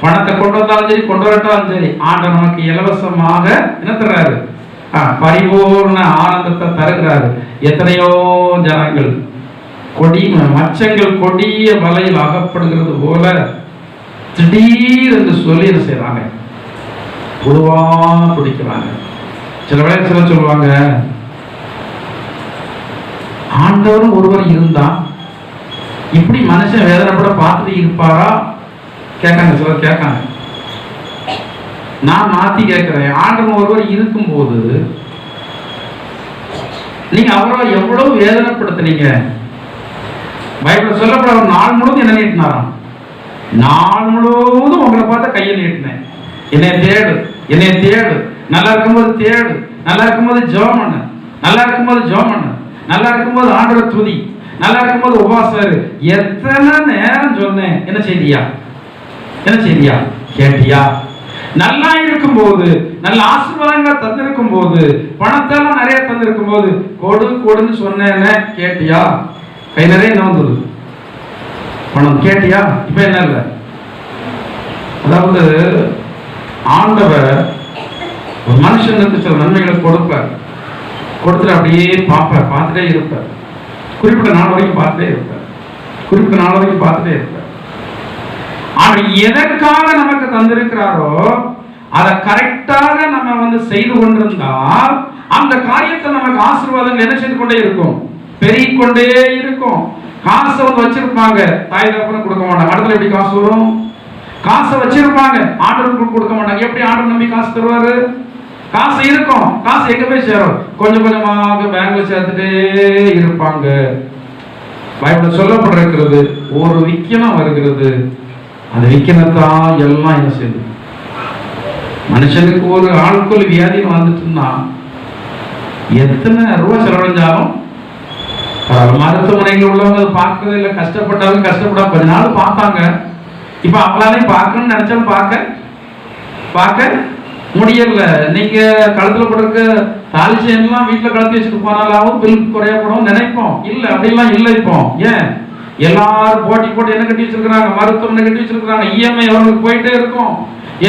பணத்தை கொண்டு வந்தாலும் சரி கொண்டு வரட்டாலும் சரி, ஆண்டவர் நமக்கு இலவசமாக என்ன தர்றாரு? பரிபூர்ண ஆனந்தத்தை தருகிறாரு. எத்தனையோ ஜனங்கள் மச்சங்கள் கொடிய வலையில் அகப்படுகிறது போல திடீர் என்று சொல்லி என்ன செய்யறாங்க? பொதுவா பிடிக்கிறாங்க. சில வேலை சில சொல்லுவாங்க, ஆண்டவரும் ஒருவர் இருந்தா இப்படி மனுஷன் வேதனைப்பட பார்த்துட்டு இருப்பாரா? கேட்காங்க, சிலர் கேட்காங்க. நான் மாத்தி கேட்கிறேன், ஆண்டவன் ஒருவர் இருக்கும்போது நீங்க அவரை எவ்வளவு வேதனைப்படுத்துனீங்க? பைபிள் சொல்லப்பட ஒரு நாள் முழுவதும் என்ன நீட்டினாராம்? நாள் முழுவதும் உங்களை பார்த்த கையை நீட்டினேன். என்னை தேடு, என்னை தேடு, நல்லா இருக்கும்போது தேடு, நல்லா இருக்கும்போது ஜெபம் பண்ணு, நல்லா இருக்கும்போது ஜெபம் பண்ணு, நல்லா இருக்கும்போது ஆண்டவரை துதி, நல்லா இருக்கும்போது உபவாசம். எத்தனை நேரம் சொன்னேன்? என்ன செய்தியா? என்ன செய்தியா? கேட்டியா? நல்லா இருக்கும்போது, நல்ல ஆசீர்வாதங்களை தந்திருக்கும் போது, பணத்தெல்லாம் நிறைய தந்திருக்கும் போது கொடு கொடுன்னு சொன்னேன்னு கேட்டியா? கை நிறைய என்ன வந்தது? பணம். கேட்டியா? இப்ப என்ன இல்லை. அதாவது ஆண்டவர் ஒரு மனுஷனுக்கு சில நன்மைகளை கொடுப்பார், கொடுத்துட்டு அப்படியே பார்ப்பார், பார்த்துட்டே இருப்பார். குறிப்பிட்ட நாள் வரைக்கும் பார்த்துட்டே இருப்பார், குறிப்பிட்ட நாள் வரைக்கும் பார்த்துட்டே இருப்பார். அவர் எதற்காக நமக்கு தந்திருக்கிறாரோ அதை கரெக்டாக நம்ம வந்து செய்து கொண்டிருந்தால் அந்த காரியத்தை நமக்கு ஆசீர்வாதங்கள் என்ன செய்து கொண்டே இருக்கும்? பெருகிக்கொண்டே இருக்கும். காசை வந்து வச்சிருப்பாங்க, தாய் தகப்பனுக்கு கொடுக்க மாட்டாங்க. அடுத்த எப்படி காசு வரும்? காசை வச்சிருப்பாங்க, ஆண்டவருக்கு கொடுக்க மாட்டாங்க. எப்படி ஆண்டவர் நம்பி காசு தருவாரு? காசு இருக்கும், காசு எங்க போய் சேரும்? கொஞ்சம் கொஞ்சமாக பேங்க்ல சேர்த்துட்டே இருப்பாங்க. பைபிள்ல சொல்லப்பட்டிருக்கிறது, ஒரு விக்கனம் வருகிறது, அந்த விக்கனத்தான் எல்லாம் என்ன செய்யுது? மனுஷனுக்கு ஒரு ஆளுக்குள் வியாதி வந்துட்டுன்னா எத்தனை ரூபாய் செலவழிஞ்சாலும் மருத்துவமனைகள் உள்ளவங்க பார்க்கறது இல்லை. கஷ்டப்பட்டாலும் கஷ்டப்பட கொஞ்ச நாள் பார்த்தாங்க. இப்ப அவங்களாலையும் பார்க்கணும்னு நினைச்சாலும் பார்க்க முடியல. நீங்க கழுத்துல போட்டிருக்க தாலி செயின்லாம் வீட்டுல கழுத்து வச்சுட்டு போனாலும் பில் குறையப்படும் நினைப்போம். இல்ல, அப்படிலாம் இல்லை. இப்போ ஏன் எல்லாரும் போட்டி போட்டு என்ன கட்டி வச்சிருக்காங்க? மருத்துவமனை கட்டி வச்சிருக்காங்க. இஎம்ஐ அவங்களுக்கு போயிட்டே இருக்கும்.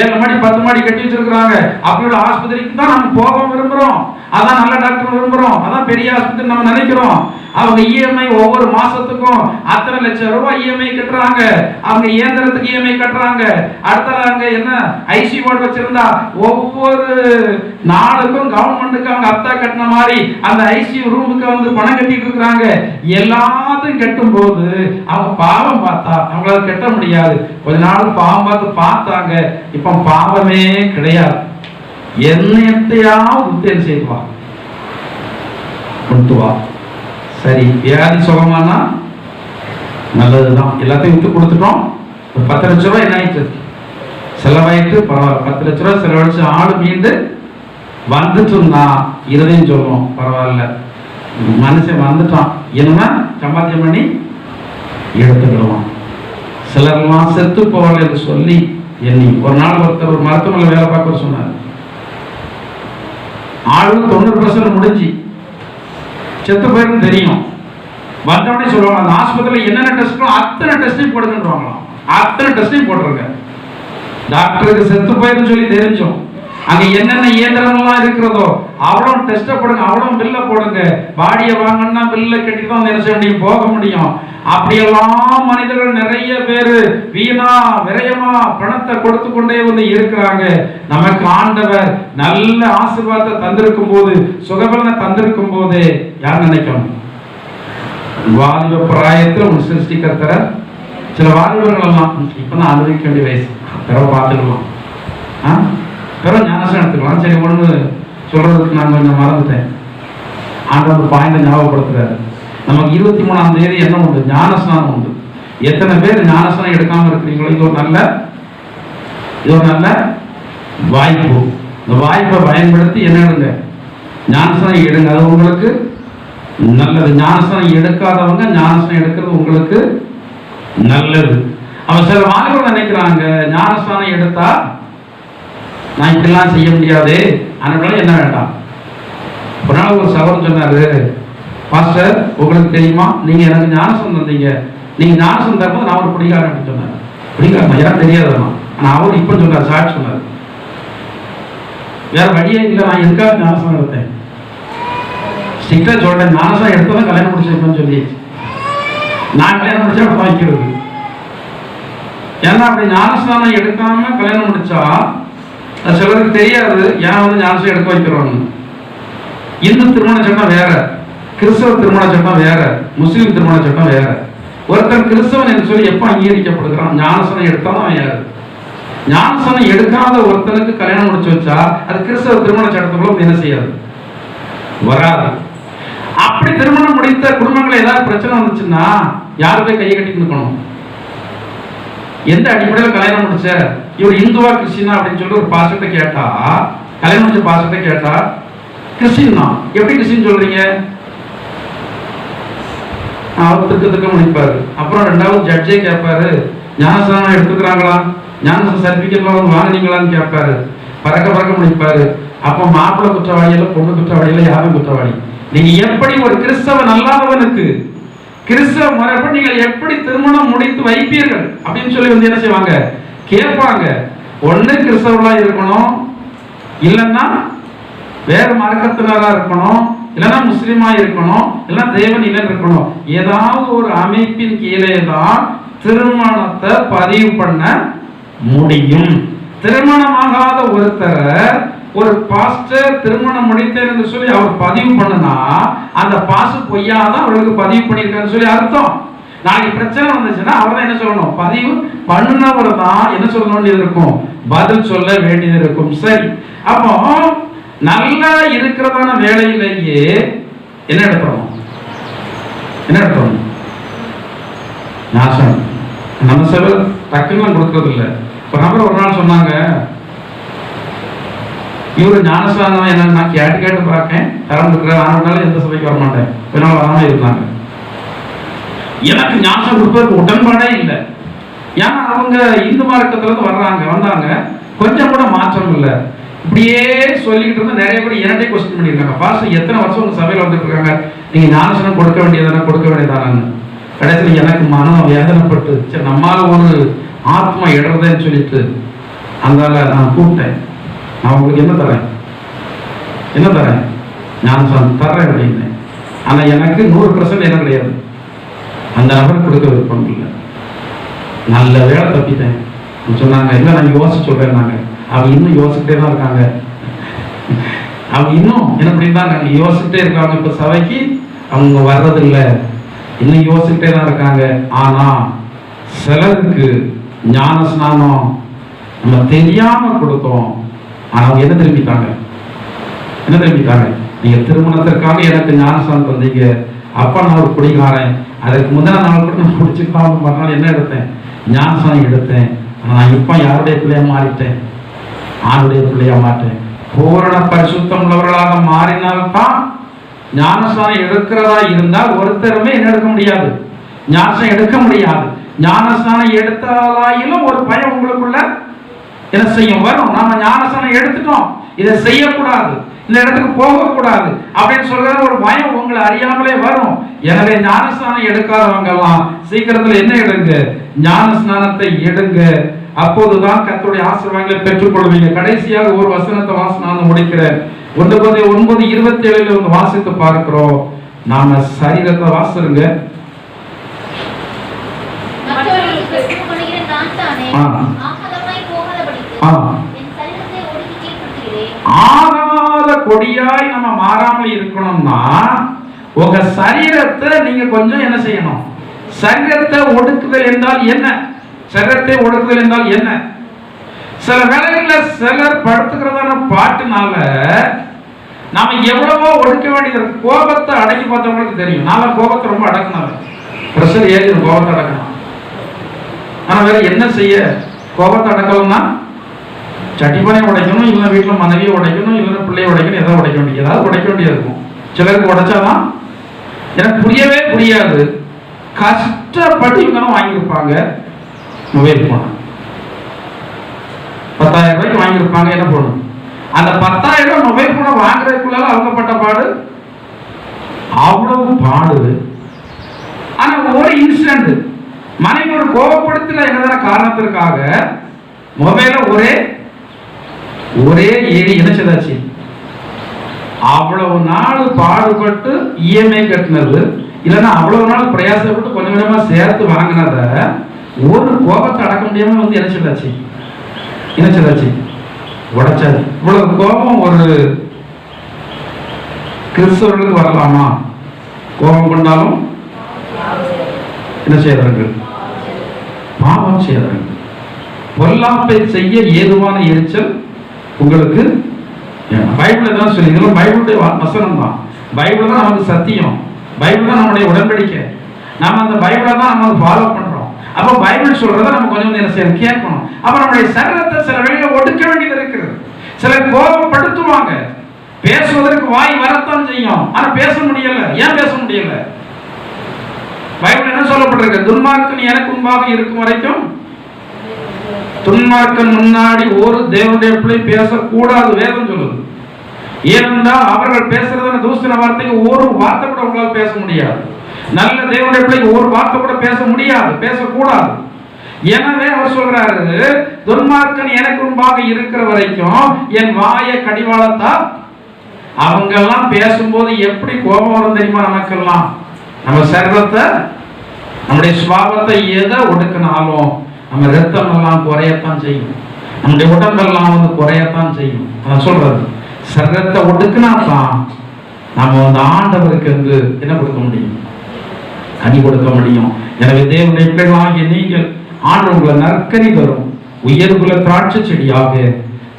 7 மாடி 10 மாடி கட்டி வச்சிருக்காங்க. அப்படி உள்ள ஆஸ்பத்திரிக்கு தான் நம்ம போக விரும்புறோம். அதான் நல்ல டாக்டர் விரும்புறோம். அதான் பெரிய ஆஸ்பத்திரி நம்ம நினைக்கிறோம். அவங்க இஎம்ஐ ஒவ்வொரு மாசத்துக்கும் அத்தனை லட்சம் ரூபாய் இஎம்ஐ கட்டுறாங்க. அவங்க இயந்திரத்துக்கு இஎம்ஐ கட்டுறாங்க. அடுத்த அங்க என்ன ஐசி போர்டு வச்சிருந்தா ஒவ்வொரு நாளுக்கும் கவர்மெண்ட்டுக்கு அவங்க அத்தா கட்டின மாதிரி அந்த ஐசி ரூமுக்கு வந்து பணம் கட்டிட்டு இருக்கிறாங்க. எல்லாத்தையும் கட்டும் போது அவங்க பாவம் பார்த்தா அவங்களால கட்ட முடியாது. கொஞ்ச நாள் பாவம் பார்த்தாங்க. இப்ப பாவமே கிடையாது. என்னத்தையாவது உத்தேசம் செய்வா கொண்டு வா. சரி, வியாதி சுகமானா நல்லதுதான். எல்லாத்தையும் விட்டு கொடுத்துட்டோம். ஒரு 10 லட்ச ரூபாய் என்ன ஆயிடுச்சு? செலவாயிட்டு பரவாயில்ல. 10 லட்ச ரூபாய் செலவழிச்சு ஆடு மீண்டு வந்துட்டுன்னா இருதையும் சொல்லுவோம், பரவாயில்ல, மனுஷன் வந்துட்டான், இனிமே சம்பாத்தியம் பண்ணி எடுத்துக்கிடுவான். சிலர்லாம் செத்து போவாங்க என்று சொல்லி எண்ணி ஒரு நாள் ஒருத்தர் ஒரு மருத்துவமனையில் வேலை பார்க்க சொன்னார். ஆளு 90% முடிஞ்சு செத்து போயிருந்து தெரியும். வந்தவனே சொல்லுவாங்க, அந்த ஆஸ்பத்திரியில் என்னென்ன டெஸ்ட் அத்தனை டெஸ்டையும் போடுங்கன்றாங்களாம். அத்தனை டெஸ்டையும் போட்டுருங்க. டாக்டருக்கு செத்து போயிருந்து சொல்லி தெரிஞ்சோம். அங்க என்னென்ன இயந்திரங்கள்லாம் இருக்கிறதோ அவ்வளோ டெஸ்ட்டை போடுங்க, அவ்வளோ பில்ல போடுங்க. பாடியை வாங்கன்னா பில்ல கட்டி தான் என்ன செய்ய முடியும், போக முடியும். அப்படியெல்லாம் மனிதர்கள் நிறைய பேர் வீணா விரயமா பணத்தை கொடுத்து கொண்டே வந்து இருக்கிறாங்க. நமக்கு ஆண்டவர் நல்ல ஆசீர்வாதத்தை தந்திருக்கும் போது, சுகபலனை தந்திருக்கும் போது யார் நினைக்கணும்? வாலிப பிராயத்தில் ஒரு சிருஷ்டிக்கத்தர சில வாலிபர்கள் எல்லாம் இப்பதான் அனுபவிக்க வேண்டிய வயசு, பிறகு பார்த்துக்கலாம், பிறகு ஞானசம் எடுத்துக்கலாம். சரி, ஒன்று சொல்றதுக்கு நான் கொஞ்சம் மறந்துட்டேன். ஆண்டவர் பாயிண்ட ஞாபகப்படுத்துறாரு. நமக்கு 23ஆம் தேதி என்ன உண்டு? ஞானஸ்நானம் உண்டு. எத்தனை பேர் ஞானஸ்நானம் எடுக்காம இருக்கிறீங்களோ, இது ஒரு நல்ல வாய்ப்பு. இந்த வாய்ப்பை பயன்படுத்தி என்ன எடுங்க, ஞானஸ்நானம் எடுங்க. அது உங்களுக்கு நல்லது. ஞானஸ்நானம் எடுக்காதவங்க ஞானஸ்நானம் எடுக்கிறது உங்களுக்கு நல்லது. அவன் சில வாலிபர்கள் நினைக்கிறாங்க, ஞானஸ்நானம் எடுத்தா நான் இப்படிலாம் செய்ய முடியாது, அதனால என்ன வேண்டாம். ஒரு நாள் ஒரு சகோதரர் சொன்னாரு, பாஸ்டர் உங்களுக்கு தெரியுமா, நீங்க எனக்கு ஞானசம் தந்தீங்க, நீங்க ஞானசம் தரும்போது நான் ஒரு பிடிக்காரன் அப்படின்னு சொன்னார். பிடிக்காரன் யாரும் தெரியாதவனா, ஆனா அவர் இப்ப சொன்னார், சாட்சி சொன்னார், வேற வழியே இல்லை, நான் எதுக்காக ஞானசம் எடுத்தேன், ஸ்ட்ரிக்டா சொல்றேன், ஞானசம் எடுத்ததான் கல்யாணம் முடிச்சிருப்பேன்னு சொல்லி நான் கல்யாணம் முடிச்சா அப்படி வைக்கிறது. ஏன்னா அப்படி ஞானஸ்தானம் எடுக்காம கல்யாணம் முடிச்சா சிலருக்கு தெரியாது ஏன் வந்து ஞானசம் எடுக்க வைக்கிறோம்னு. இந்து திருமண சட்டம் வேற, கிறிஸ்தவ திருமண சட்டம் வேற, முஸ்லீம் திருமண சட்டம் வேற. ஒருத்தர் கிறிஸ்தவன் என்று சொல்லி எப்ப அங்கீகரிக்கப்படுகிறான்? ஞானசனம் எடுத்தாலும் அவன் யாரு? ஞானசனம் எடுக்காத ஒருத்தனுக்கு கல்யாணம் முடிச்சு வச்சா அது கிறிஸ்தவ திருமண சட்டத்துக்குள்ள என்ன செய்யாது, வராது. அப்படி திருமணம் முடித்த குடும்பங்கள் ஏதாவது பிரச்சனை வந்துச்சுன்னா யாரு போய் கையை கட்டி நிற்கணும்? எந்த அடிப்படையில் கல்யாணம் முடிச்ச, இவர் இந்துவா கிறிஸ்டினா அப்படின்னு சொல்லி ஒரு பாஸ்டர்ட்ட கேட்டா, கல்யாணம் முடிச்ச பாஸ்டர்ட்ட கேட்டா கிறிஸ்டின் தான். எப்படி கிறிஸ்டின் சொல்றீங்க? அவர் திக்க முடிப்பாரு. அப்புறம் 2வது ஜட்ஜே கேட்பாரு, ஞானஸ்நானம் எடுத்துக்கிறாங்களா, ஞானஸ்நான சர்டிபிகேட்லாம் வந்து வாங்கினீங்களான்னு கேட்பாரு. பறக்க முடிப்பாரு. அப்போ மாப்பிள்ளை குற்றவாளியில, பொண்ணு குற்றவாளியில, யாரும் குற்றவாளி? நீங்க எப்படி ஒரு கிறிஸ்தவன் அல்லாதவனுக்கு கிறிஸ்தவ முறைப்படி நீங்கள் எப்படி திருமணம் முடித்து வைப்பீர்கள் அப்படின்னு சொல்லி வந்து என்ன செய்வாங்க, கேட்பாங்க. ஒண்ணு கிறிஸ்தவர்களா இருக்கணும், இல்லைன்னா வேற மார்க்கத்தினரா இருக்கணும், இல்லைன்னா முஸ்லிமா இருக்கணும், இல்லைன்னா தேவன் இல்லைன்னு இருக்கணும். ஏதாவது ஒரு அமைப்பின் கீழே தான் திருமணத்தை பதிவு பண்ண முடியும். திருமணமாகாத ஒருத்தரை ஒரு பாஸ்டர் திருமணம் முடித்தேன் என்று சொல்லி அவர் பதிவு பண்ணுனா அந்த பாஸ்டர் பொய்யாதான் அவர்களுக்கு பதிவு பண்ணியிருக்காருன்னு சொல்லி அர்த்தம். நாளைக்கு பிரச்சனை வந்துச்சுன்னா அவர் தான் என்ன சொல்லணும், பதிவு பண்ணுனவர் தான் என்ன சொல்ல வேண்டியது இருக்கும், பதில் சொல்ல வேண்டியது இருக்கும். சரி, அப்போ நல்லா இருக்கிறதான வேலையிலேயே என்ன எடுத்துறோம், நாசம். நம்ம சில டக்குன்னு கொடுக்கறது இல்லை. ஒரு நபர் ஒரு நாள் சொன்னாங்க, இவரு ஞானஸ்நானம் என்னன்னு நான் கேட்டு பார்க்கேன், திறந்துருக்கிற ஆனாலும் எந்த சபைக்கு வரமாட்டேன், இதனால வராம இருந்தாங்க. எனக்கு ஞானம் கொடுப்பதற்கு உடன்பாடே இல்லை. ஏன்னா அவங்க இந்து மார்க்கத்துல இருந்து வந்தாங்க, கொஞ்சம் கூட மாற்றம் இல்லை. இப்படியே சொல்லிக்கிட்டு இருந்தா நிறைய பேர் என்னட்டே கொஸ்டின் பண்ணியிருக்காங்க, பாஸ்டர் எத்தனை வருஷம் உங்க சபையில வந்துட்டு இருக்காங்க, நீங்க ஞானஸ்நானம் கொடுக்க வேண்டியதானு. கடைசியில் எனக்கு மனம் வேதனைப்பட்டு, சரி நம்மால ஒரு ஆத்மா இடறதுன்னு சொல்லிட்டு அதனால நான் கூப்பிட்டேன், நான் உங்களுக்கு என்ன தரேன் ஞானஸ்நானம் தர்றேன் அப்படின்னு. ஆனா எனக்கு 100% என்ன கிடையாது, அந்த நபர் கொடுக்க விருப்பம் இல்லை. நல்ல வேலை தப்பிட்டேன் சொன்னாங்க. இல்லை நான் யோசிச்சு சொல்றேன். அவங்க இன்னும் யோசிச்சுட்டே தான் இருக்காங்க. அவங்க இன்னும் என்ன பண்ணிருந்தாங்க, யோசிச்சுட்டே இருக்காங்க. இப்ப சபைக்கு அவங்க வர்றதில்லை, இன்னும் யோசிச்சுட்டே தான் இருக்காங்க. ஆனா சிலருக்கு ஞான ஸ்நானம் நம்ம தெரியாம கொடுத்தோம். ஆனா அவங்க என்ன திரும்பிட்டாங்க, நீங்க திருமணத்திற்காக எனக்கு ஞான ஸ்நானம் தந்தீங்க, அப்ப நான் ஒரு குடிகாரன், அதுக்கு முந்தின நாள் கூட நான் குடிச்சுக்கலாம் பண்ணாலும் என்ன எடுத்தேன், ஞான ஸ்நானம் எடுத்தேன். ஆனா நான் இப்ப யாருடைய பிள்ளையா மாறிட்டேன், ஆணுடைய பிள்ளையா மாட்டேன். பூரண பரிசுத்தம் உள்ளவர்களாக மாறினால்தான் ஞானஸ்நானம் எடுக்கிறதா இருந்தால் ஒருத்தருமே என்ன எடுக்க முடியாது, ஞானஸ்நானம் எடுக்க முடியாது. ஞானஸ்நானம் எடுத்தாலும் ஒரு பயம் உங்களுக்குள்ள என்ன செய்யும், வரும். நாம ஞானஸ்நானம் எடுத்துட்டோம், இதை செய்யக்கூடாது, இந்த இடத்துக்கு போகக்கூடாது அப்படின்னு சொல்ற ஒரு பயம் உங்களை அறியாமலே வரும். எனவே ஞானஸ்நானம் எடுக்காதவங்க எல்லாம் சீக்கிரத்துல என்ன எடுங்க, ஞானஸ்நானத்தை எடுங்க. அப்போதுதான் கர்த்தருடைய ஆசீர்வாதங்களை பெற்றுக்கொள்வீங்க. கடைசியாக ஒரு வசனத்தை வாசனம் முடிக்கிறேன். 9:27 வாசித்து பார்க்கிறோம். நாம சரீரத்தை வாசிருங்க. ஆகாத கொடியாய் நம்ம மாறாமல் இருக்கணும்னா உங்க சரீரத்தை நீங்க கொஞ்சம் என்ன செய்யணும், சரீரத்தை ஒடுக்குதல் என்றால் என்ன, சரீரத்தை ஒடுக்குதல் என்றால் என்ன? சில வேளைகளில் சிலர் படுத்துக்கிறதான பாட்டுனால நாம எவ்வளவோ ஒடுக்க வேண்டியது இருக்கு. கோபத்தை அடக்கி பார்த்தவங்களுக்கு தெரியும். நான் கோபத்தை ரொம்ப அடக்கினால பிரஷர் ஏறி கோபத்தை அடக்கணும். ஆனா வேற என்ன செய்ய, கோபத்தை அடக்கலன்னா சட்டிப்பானையை உடைக்கணும், இல்லை வீட்டில் மனைவியை உடைக்கணும், இல்லைன்னா பிள்ளையை உடைக்கணும், ஏதாவது உடைக்க வேண்டியது இருக்கும். சிலருக்கு உடைச்சாதான் எனக்கு புரியவே புரியாது. கஷ்டப்பட்டு இவங்க வாங்கியிருப்பாங்க மொபைல் போன 10,000 ரூபாய்க்கு வாங்கியிருப்பாங்க. என்ன போடணும், அந்த 10,000 ரூபாய் மொபைல் போன வாங்குறதுக்குள்ள அவங்க பட்ட பாடு அவ்வளவு பாடு. ஆனா ஒரு இன்சிடென்ட், மனைவி ஒரு கோபப்படுத்தின என்னதான காரணத்திற்காக மொபைல ஒரே ஏறி இணைச்சதாச்சு. அவ்வளவு நாள் பாடுபட்டு இஎம்ஐ கட்டினது, இல்லைன்னா அவ்வளவு நாள் பிரயாசப்பட்டு கொஞ்சம் கொஞ்சமா சேர்த்து வாங்கினத ஒரு கோபத்தை அடக்க முடியாம இணைச்சதாச்சு, உடைச்சாது. இவ்வளவு கோபம் ஒரு கிறிஸ்தவர்களுக்கு வரலாமா? கோபம் கொண்டாலும் என்ன செய்யறார்கள், பாவம் செய்யறார்கள். பொல்லாப்பை செய்ய ஏதுவான எரிச்சல் உங்களுக்கு பைபிள் தான் சொல்லி, இதெல்லாம் பைபிளுடைய வசனம் தான். பைபிள் தான் நமக்கு சத்தியம், பைபிள் தான் நம்முடைய உடன்படிக்கை. நாம அந்த பைபிளை தான் நம்ம ஃபாலோ பண்றோம். அப்ப பைபிள் சொல்றத நம்ம கொஞ்சம் என்ன செய்யணும், கேட்கணும். அப்ப நம்முடைய சரீரத்தை சில வேளையில ஒடுக்க வேண்டியது இருக்கிறது. சிலர் கோபப்படுத்துவாங்க, பேசுவதற்கு வாய் வரத்தான் செய்யும், ஆனா பேச முடியல. ஏன் பேச முடியல? பைபிள் என்ன சொல்லப்பட்டிருக்கு, துன்மார்க்கன் எனக்கு முன்பாக இருக்கும் வரைக்கும் துன்மார்க்கன் முன்னாடி ஒரு தேவனுடைய பிள்ளை பேசக்கூடாது வேதம் சொல்லுது. ஏனென்றால் அவர்கள் பேசுறதான தூசண வார்த்தைக்கு ஒரு வார்த்தை கூட உங்களால் பேச முடியாது. நல்ல தேவனுடைய பிள்ளைக்கு ஒரு வார்த்தை கூட பேச முடியாது, பேசக்கூடாது. எனவே அவர் சொல்றாரு, துன்மார்க்கன் எனக்கு முன்பாக இருக்கிற வரைக்கும் என் வாயை கடிவாளத்தால். அவங்க எல்லாம் பேசும்போது எப்படி கோபம் வரும் தெரியுமா? நமக்கெல்லாம் நம்ம சரீரத்தை, நம்முடைய சுபாவத்தை எதை ஒடுக்கினாலும் நம்ம ரத்தம் எல்லாம் குறையத்தான் செய்யும், நம்முடைய உடம்பெல்லாம் குறையத்தான் செய்யும். நான் சொல்றது, சரீரத்தை ஒடுக்கினா தான் நம்ம ஆண்டவருக்கு என்ன கொடுக்க முடியும், கனி கொடுக்க முடியும். எனவே தேவனுடைய பிள்ளைகளாகிய நீங்கள் ஆண்டு உங்களை நற்கனி தரும் உயர்குல திராட்சை செடியாக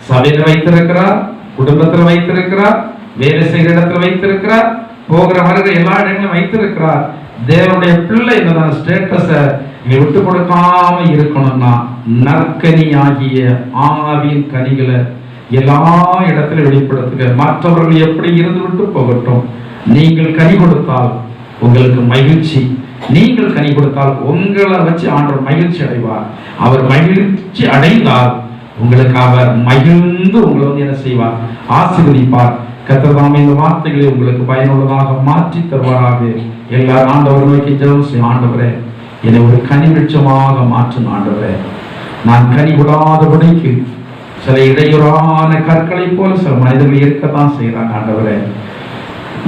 சபையில வைத்திருக்கிறார், குடும்பத்தில் வைத்திருக்கிறார், வேலை செய்கிற இடத்துல வைத்திருக்கிறார், போகிற வருகிற எல்லா இடங்களும் வைத்திருக்கிறார். தேவனுடைய பிள்ளை இந்த ஸ்டேட்டஸை விட்டு கொடுக்காம இருக்கணும்னா நற்கனி ஆகிய ஆவியின் கனிகளை எல்லா இடத்திலும் வெளிப்படுத்துக. மற்றவர்கள் எப்படி இருந்து விட்டு போகட்டும், நீங்கள் கனி கொடுத்தால் உங்களுக்கு மகிழ்ச்சி, நீங்கள் கனி கொடுத்தால் உங்களை வச்சு ஆண்டவர் மகிழ்ச்சி அடைவார். அவர் மகிழ்ச்சி அடைந்தால் உங்களுக்கு அவர் மகிழ்ந்து உங்களை என்ன செய்வார்? ஆசீர்வதிப்பார். கர்த்தர் தாமே இந்த வார்த்தைகளை உங்களுக்கு பயனுள்ளதாக மாற்றி தருவாராக. எல்லாரும் ஆண்டவர் நோக்கி ஜெபம் செய்யும். ஆண்டவரே, என்னை ஒரு கனி விருட்சமாக மாற்றும் ஆண்டவரே. நான் கனி விடாதபடிக்கு சில இடையூறான கற்களை போல சில மனிதர்கள் இருக்கத்தான் செய்கிறாங்க ஆண்டவரே.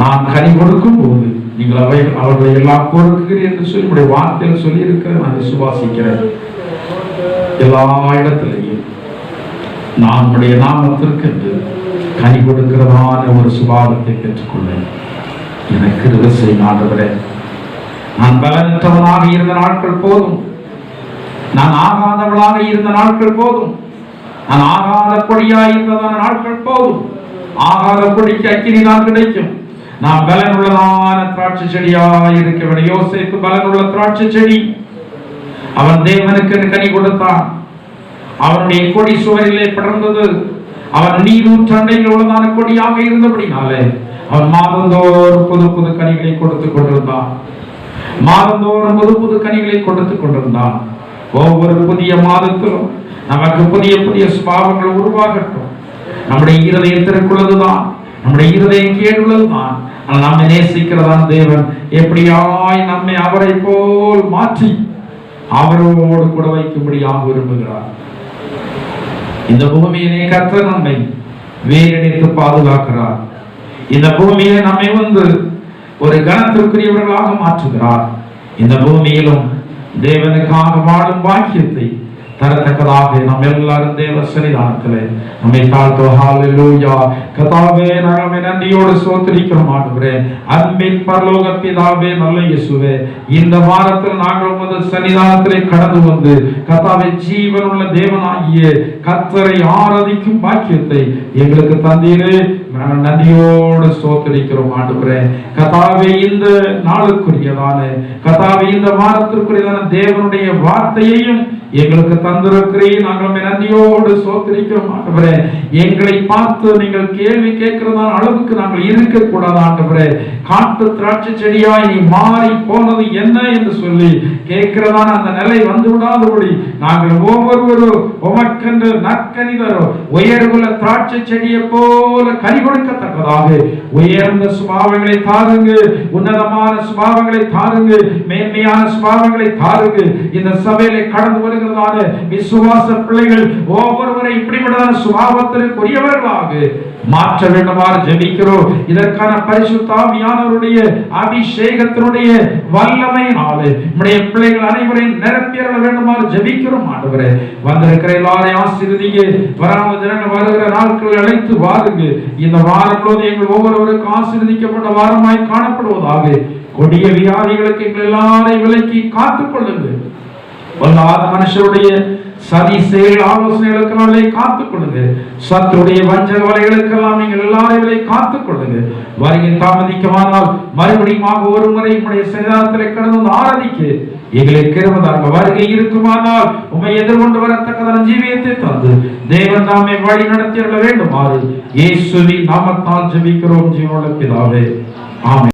நான் கனி கொடுக்கும் போது நீங்கள் அவர்களை எல்லாம் கொடுக்கிறீர்கள் என்று சொல்லி உடைய வார்த்தையில் சொல்லி இருக்கிறேன். நான் விசுவாசிக்கிறேன். எல்லா இடத்திலையும் நான் உடைய நாமத்திற்கு என்று கனி கொடுக்கிறதான ஒரு சுபாவத்தை பெற்றுக்கொள்ளேன். எனக்கு கிருபை செய்யும் ஆண்டவரே. நான் பலனற்றவனாக இருந்த நாட்கள் போதும். நான் ஆகாதவளாக இருந்த நாட்கள் போதும். நான் ஆகாத கொடியாய் இருந்ததான நாட்கள் போதும். ஆகாத கொடிக்கு அக்கினி தான் கிடைக்கும். நான் பலனுள்ளதான திராட்சை செடியாய் இருக்க வேண்டும். யோசேப்பு பலனுள்ள திராட்சை செடி. அவன் தேவனுக்கு கனி கொடுத்தான். அவனுடைய கொடி சுவரிலே படர்ந்தது. அவன் நீரூற்றண்டையில் உள்ளதான கொடியாக இருந்தபடினாலே அவன் மாதந்தோறும் புது புது கனிகளை கொடுத்துக் கொண்டிருந்தான். மாதந்தோறும் புது புது கனிகளை கொடுத்துக் கொண்டிருந்தான். ஒவ்வொரு புதிய மாதத்திலும் நமக்கு புதிய புதிய சுபாவங்கள் உருவாகட்டும். நம்முடைய இருதயத்திற்குள்ளதுதான், நம்முடைய இருதயம் கேடுள்ளதுதான். நம்மை நேசிக்கிறதான் தேவன் எப்படியாய் நம்மை அவரை போல் மாற்றி அவரோடு கூட வைக்கும்படியாக விரும்புகிறார். இந்த பூமியிலே கர்த்தர் நம்மை வேறெடுத்து பாதுகாக்கிறார். இந்த பூமியிலே நம்மை ஒரு கனத்திற்குரியவர்களாக மாற்றுகிறார். இந்த பூமியிலும் தேவனுக்காக வாழும் பாக்கியத்தை தரத்தக்கதாக நம்ம எல்லாரும் தேவ சன்னிதானத்திலே நம்மை தாழ்த்துவோம். ஹல்லேலூயா. கர்த்தாவே, நாங்கள் நன்றியோடு ஸ்தோத்திரிக்கிறோம் ஆண்டவரே. அன்பின் பரலோக பிதாவே, நல்ல இயேசுவே, இந்த வாரத்தில் நாங்கள் உமது சன்னிதானத்திலே கடந்து வந்து கர்த்தாவே, ஜீவனுள்ள தேவனாகிய கர்த்தரை ஆராதிக்கும் பாக்கியத்தை எங்களுக்கு தந்தீரே. நாங்கள் நன்றியோடு ஸ்தோத்திரிக்கிறோம் ஆண்டவரே. கர்த்தாவே, இந்த நாளுக்குரியதான கர்த்தாவே, இந்த வாரத்திற்குரியதான தேவனுடைய வார்த்தையையும் எங்களுக்கு தந்திருக்கிறேன். நாங்கள் நன்றியோடு ஸ்தோத்திரிக்கிறோம் ஆண்டவரே. எங்களை பார்த்து நீங்கள் கேள்வி கேட்கிறதான அளவுக்கு நாங்கள் இருக்க கூடாது ஆண்டவரே. காட்டு திராட்சை செடியாய் நீ மாறி போனது என்ன என்று சொல்லி கேட்கிறதான அந்த நிலை வந்து விடாதபடி நாங்கள் ஒவ்வொருவரும் உமக்கென்று நற்கனி தரும் உயர்வுள்ள திராட்சை செடியை போல கனி கொடுக்கத்தக்கதாக உயர்ந்த சுபாவங்களை தாருங்க, உன்னதமான சுபாவங்களை தாருங்க, மேன்மையான சுபாவங்களை தாருங்க. இந்த சபையிலே கடந்து வருகிறதான விசுவாச பிள்ளைகள் ஒவ்வொருவரை இப்படிப்பட்டதான சுபாவத்திற்குரியவர்களாக மாற்ற வேண்டுமாறு ஜெபிக்கிறோம். இதற்கான பரிசுத்த ஆவியானவருடைய அபிஷேகத்தினுடைய வல்லமையினாலே நம்முடைய பிள்ளைகள் அனைவரையும் நிரப்பியற வேண்டுமாறு ஜெபிக்கிறோம் ஆண்டவரே. வந்திருக்கிற எல்லாரையும் ஆசீர்வதிங்க. வராமல் ஜனங்கள் வருகிற நாட்கள் அழைத்து வாருங்க. இந்த வாரம் முழுவதும் எங்கள் ஒவ்வொருவருக்கும் ஆசீர்வதிக்கப்பட்ட வாரமாய் காணப்படுவதாக கொடிய வியாதிகளுக்கு எங்கள் எல்லாரையும் விலக்கி காத்துக் கொள்ளுங்கள். வல்லாத மனுஷருடைய சதி செயல் ஆலோசனைகளுக்கு காத்துக் கொள்ளுங்க. சத்துடைய வஞ்சக வலைகளுக்கெல்லாம் நீங்கள் எல்லாரையும் காத்துக் கொள்ளுங்க. வருகை தாமதிக்குமானால் மறுபடியும் ஒரு முறை உங்களுடைய சன்னிதானத்திலே கடந்து ஆராதிக்க எங்களுக்கு கிருபையாக வருகை இருக்குமானால் உம்மை எதிர்கொண்டு வரத்தக்கதான ஜீவியத்தை தந்து தேவன் தாமே வழி நடத்திட வேண்டுமாறு இயேசுவின் நாமத்தால் ஜெபிக்கிறோம் ஜீவனுள்ள பிதாவே. ஆமென்.